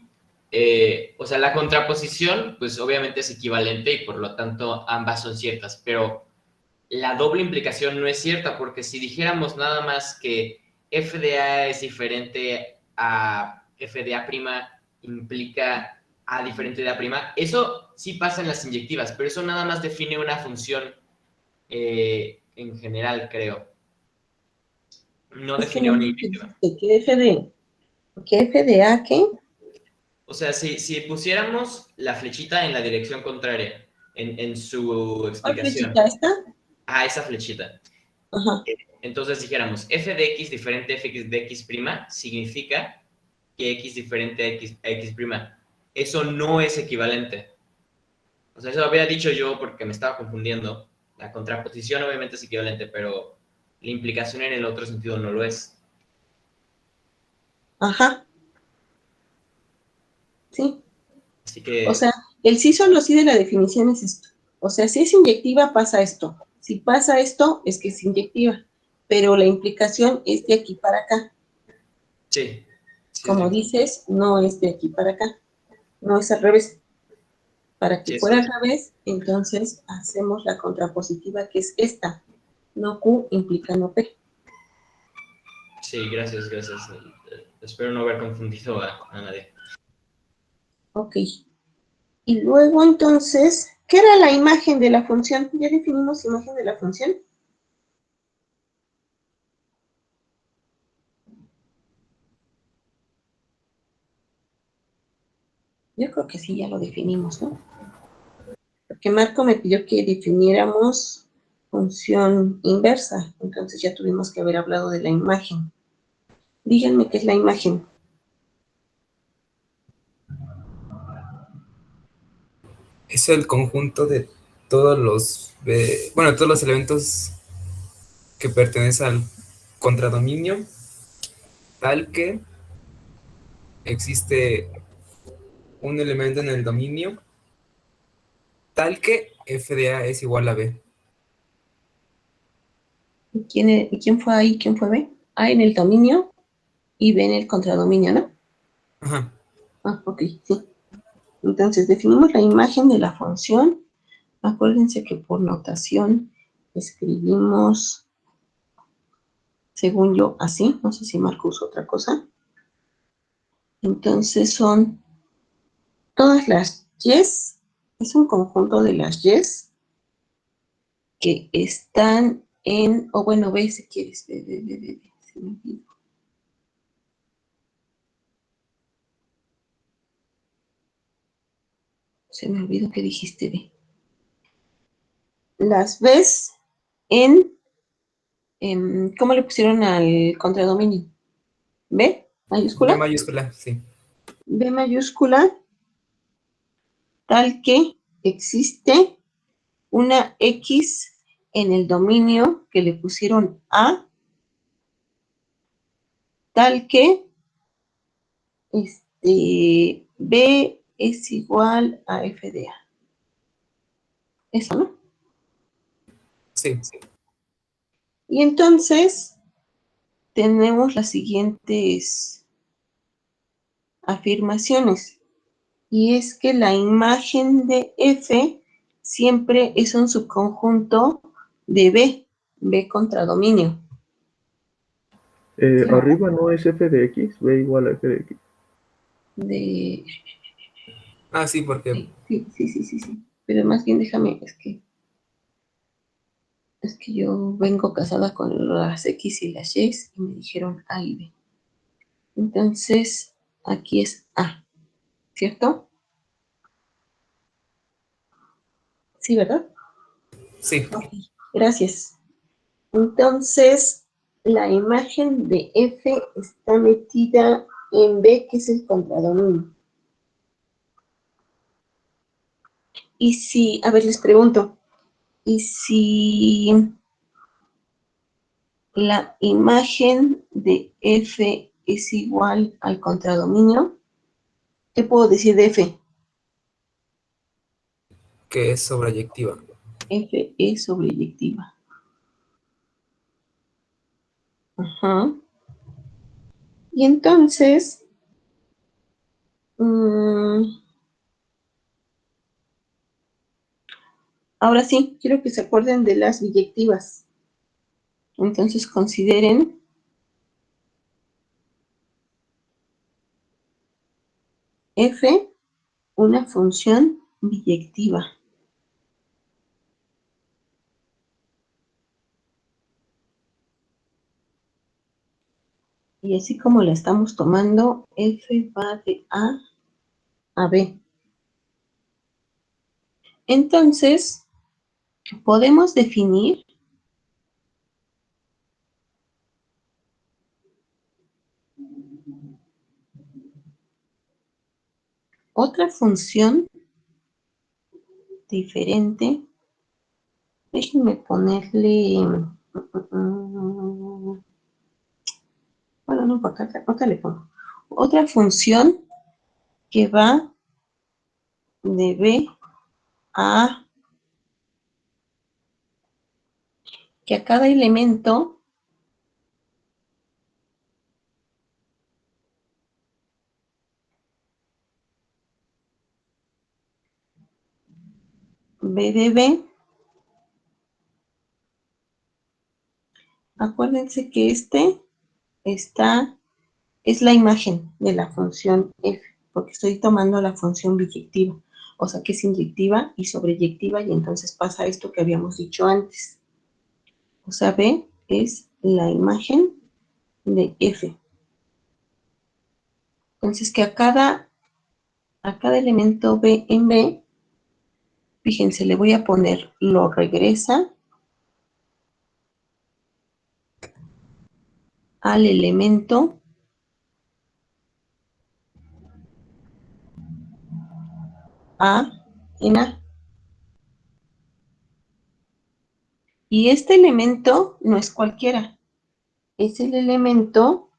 o sea, la contraposición, pues obviamente es equivalente y por lo tanto ambas son ciertas, pero la doble implicación no es cierta, porque si dijéramos nada más que f de a es diferente a f de a' implica a diferente de a', eso sí pasa en las inyectivas, pero eso nada más define una función en general, creo. No Es que define no una me inyectiva. entendiste. ¿Qué F de A qué? O sea, si pusiéramos la flechita en la dirección contraria, en su ¿Cuál explicación, flechita esta? a esa flechita, Ajá. entonces dijéramos f de x diferente a f de x' significa que x diferente a x'. Eso no es equivalente. O sea, eso lo había dicho yo porque me estaba confundiendo. La contraposición obviamente es equivalente, pero la implicación en el otro sentido no lo es. Ajá. Sí. Así O que, sea, el sí solo sí de la definición es esto. O sea, si es inyectiva, pasa esto. Si pasa esto, es que es inyectiva. Pero la implicación es de aquí para acá. sí. Como dices, no es de aquí para acá. No es al revés. Para que Sí, fuera al revés, entonces hacemos la contrapositiva, que es esta. No Q implica no P. sí, gracias. Espero no haber confundido a nadie. Ok. Y luego entonces, ¿qué era la imagen de la función? ¿Ya definimos imagen de la función? Yo creo que sí, ya lo definimos, ¿no? Porque Marco me pidió que definiéramos función inversa, entonces ya tuvimos que haber hablado de la imagen. Díganme qué es la imagen. Es el conjunto de todos todos los elementos que pertenecen al contradominio, tal que existe un elemento en el dominio, tal que f de a es igual a b. ¿Quién fue A y quién fue B? A en el dominio y B en el contradominio, ¿no? Ajá. Ah, ok, sí. Entonces, definimos la imagen de la función. Acuérdense que por notación escribimos, según yo, así. No sé si Marco usó otra cosa. Entonces son todas las yes, es un conjunto de las yes que están en, o bueno, ve si quieres, ve. se me olvidó. Se me olvidó que dijiste B. Las ves ¿cómo le pusieron al contradominio? ¿B mayúscula? B mayúscula, sí. B mayúscula, tal que existe una X en el dominio que le pusieron A, tal que B es igual a F de A. Eso, ¿no? Sí. Y entonces tenemos las siguientes afirmaciones. Y es que la imagen de F siempre es un subconjunto de B contra dominio. Arriba no es f de x, b igual a f de x. Ah, sí, porque Sí. Pero más bien déjame, es que yo vengo casada con las X y las Y y me dijeron A y B. Entonces, aquí es A, ¿cierto? Sí, ¿verdad? sí. Ok, gracias. Entonces, la imagen de F está metida en B, que es el contradominio. Y si, a ver, les pregunto, ¿y si la imagen de F es igual al contradominio? ¿Qué puedo decir de F? Que es sobreyectiva. F es sobreyectiva. Ajá. Y entonces, ahora sí, quiero que se acuerden de las biyectivas. Entonces consideren F una función biyectiva. Y así como la estamos tomando, F va de A a B. Entonces, podemos definir otra función diferente. Déjenme ponerle... Bueno, no importa, acá le pongo. Otra función que va de B a A, que a cada elemento B de B, acuérdense que es la imagen de la función F, porque estoy tomando la función biyectiva, o sea que es inyectiva y sobreyectiva, y entonces pasa esto que habíamos dicho antes. O sea, B es la imagen de F. Entonces que a cada elemento B en B, fíjense, le voy a poner lo regresa al elemento A en A. Y este elemento no es cualquiera, es el elemento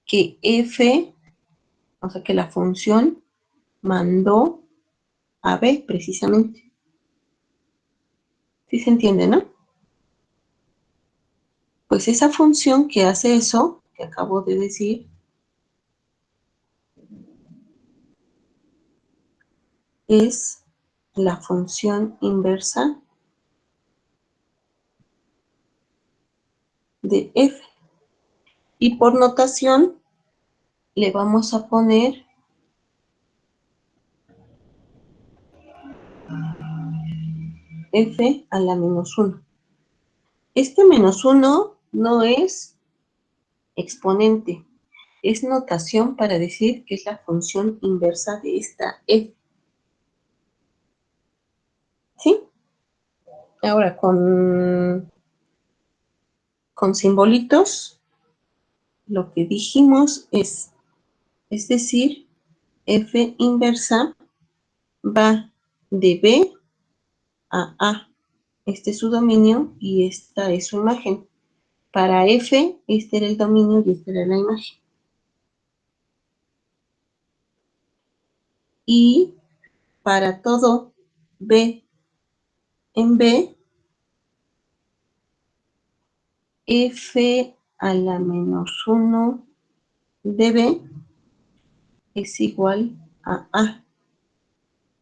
que F, o sea que la función mandó a B precisamente. ¿Sí se entiende, no? Pues esa función que hace eso, que acabo de decir, es la función inversa de F. Y por notación le vamos a poner F a la menos 1. Este menos 1 no es exponente. Es notación para decir que es la función inversa de esta f. ¿Sí? Ahora, con simbolitos, lo que dijimos es decir, f inversa va de B a A. Este es su dominio y esta es su imagen. Para F, este era el dominio y esta era la imagen. Y para todo B en B, F a la menos 1 de B es igual a A.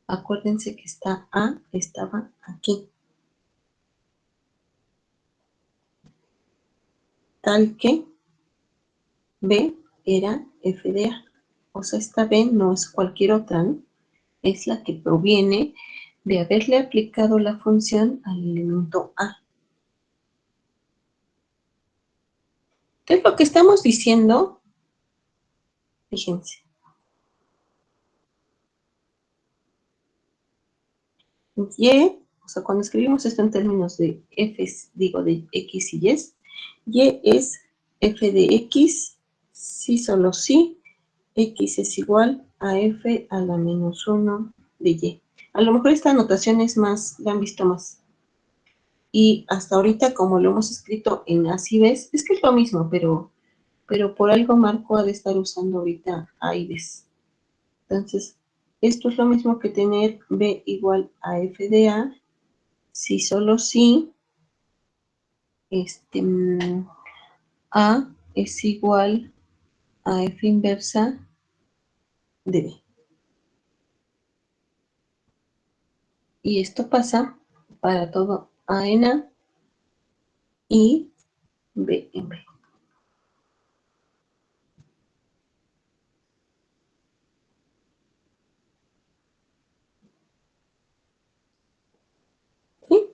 Acuérdense que estaba aquí. Tal que B era F de A. O sea, esta B no es cualquier otra, ¿no? Es la que proviene de haberle aplicado la función al elemento A. ¿Qué es lo que estamos diciendo? Fíjense. Y, o sea, cuando escribimos esto en términos de f, digo de x y y es f de x, si solo si, x es igual a f a la menos 1 de y. A lo mejor esta anotación es más, la han visto más. Y hasta ahorita, como lo hemos escrito en así ves, es que es lo mismo, pero por algo Marco ha de estar usando ahorita a y ves. Entonces, esto es lo mismo que tener b igual a f de a, si solo si a es igual a f inversa de b. Y esto pasa para todo a en a y b en b. ¿Sí?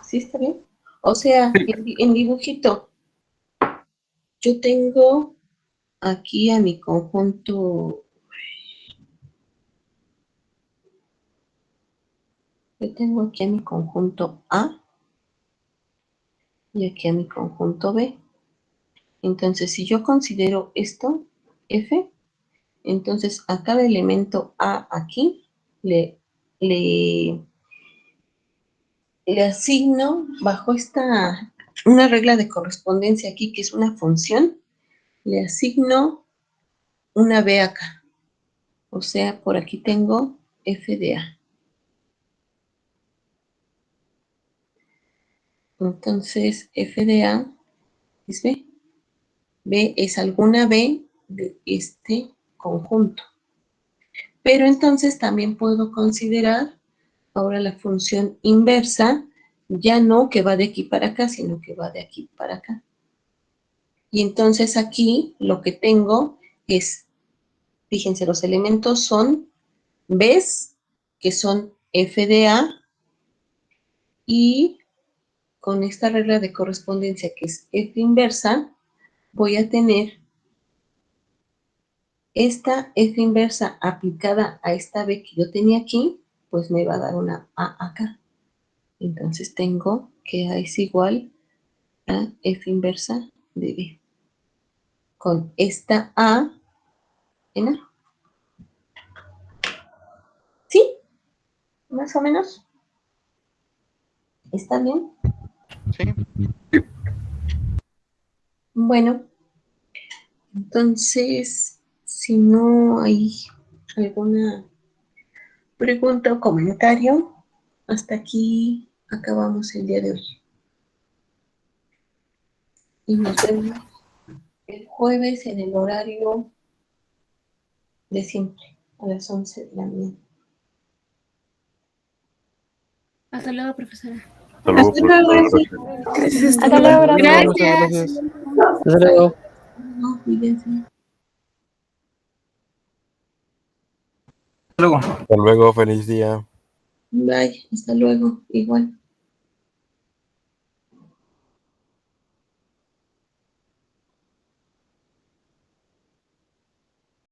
¿Sí está bien? O sea, en dibujito, yo tengo aquí a mi conjunto, yo tengo aquí a mi conjunto A y aquí a mi conjunto B. Entonces, si yo considero esto, F, entonces a cada elemento A aquí le asigno bajo una regla de correspondencia aquí, que es una función, le asigno una B acá. O sea, por aquí tengo F de A. Entonces, F de A es B. B es alguna B de este conjunto. Pero entonces también puedo considerar ahora la función inversa, ya no que va de aquí para acá, sino que va de aquí para acá. Y entonces aquí lo que tengo es, fíjense, los elementos son B's, que son F de A, y con esta regla de correspondencia que es F inversa, voy a tener esta F inversa aplicada a esta B que yo tenía aquí, pues me va a dar una A acá. Entonces tengo que A es igual a F inversa de B. Con esta A en A. ¿Sí? Más o menos. ¿Está bien? Sí. Bueno, entonces, si no hay alguna pregunta o comentario, hasta aquí acabamos el día de hoy. Y nos vemos el jueves en el horario de siempre, a las 11 de la mañana. Hasta luego, profesora. Hasta luego, Hasta luego, profesor. gracias. Hasta luego, gracias. Gracias. Hasta luego. No, cuídense. Luego. Hasta luego, feliz día. Bye, hasta luego, igual.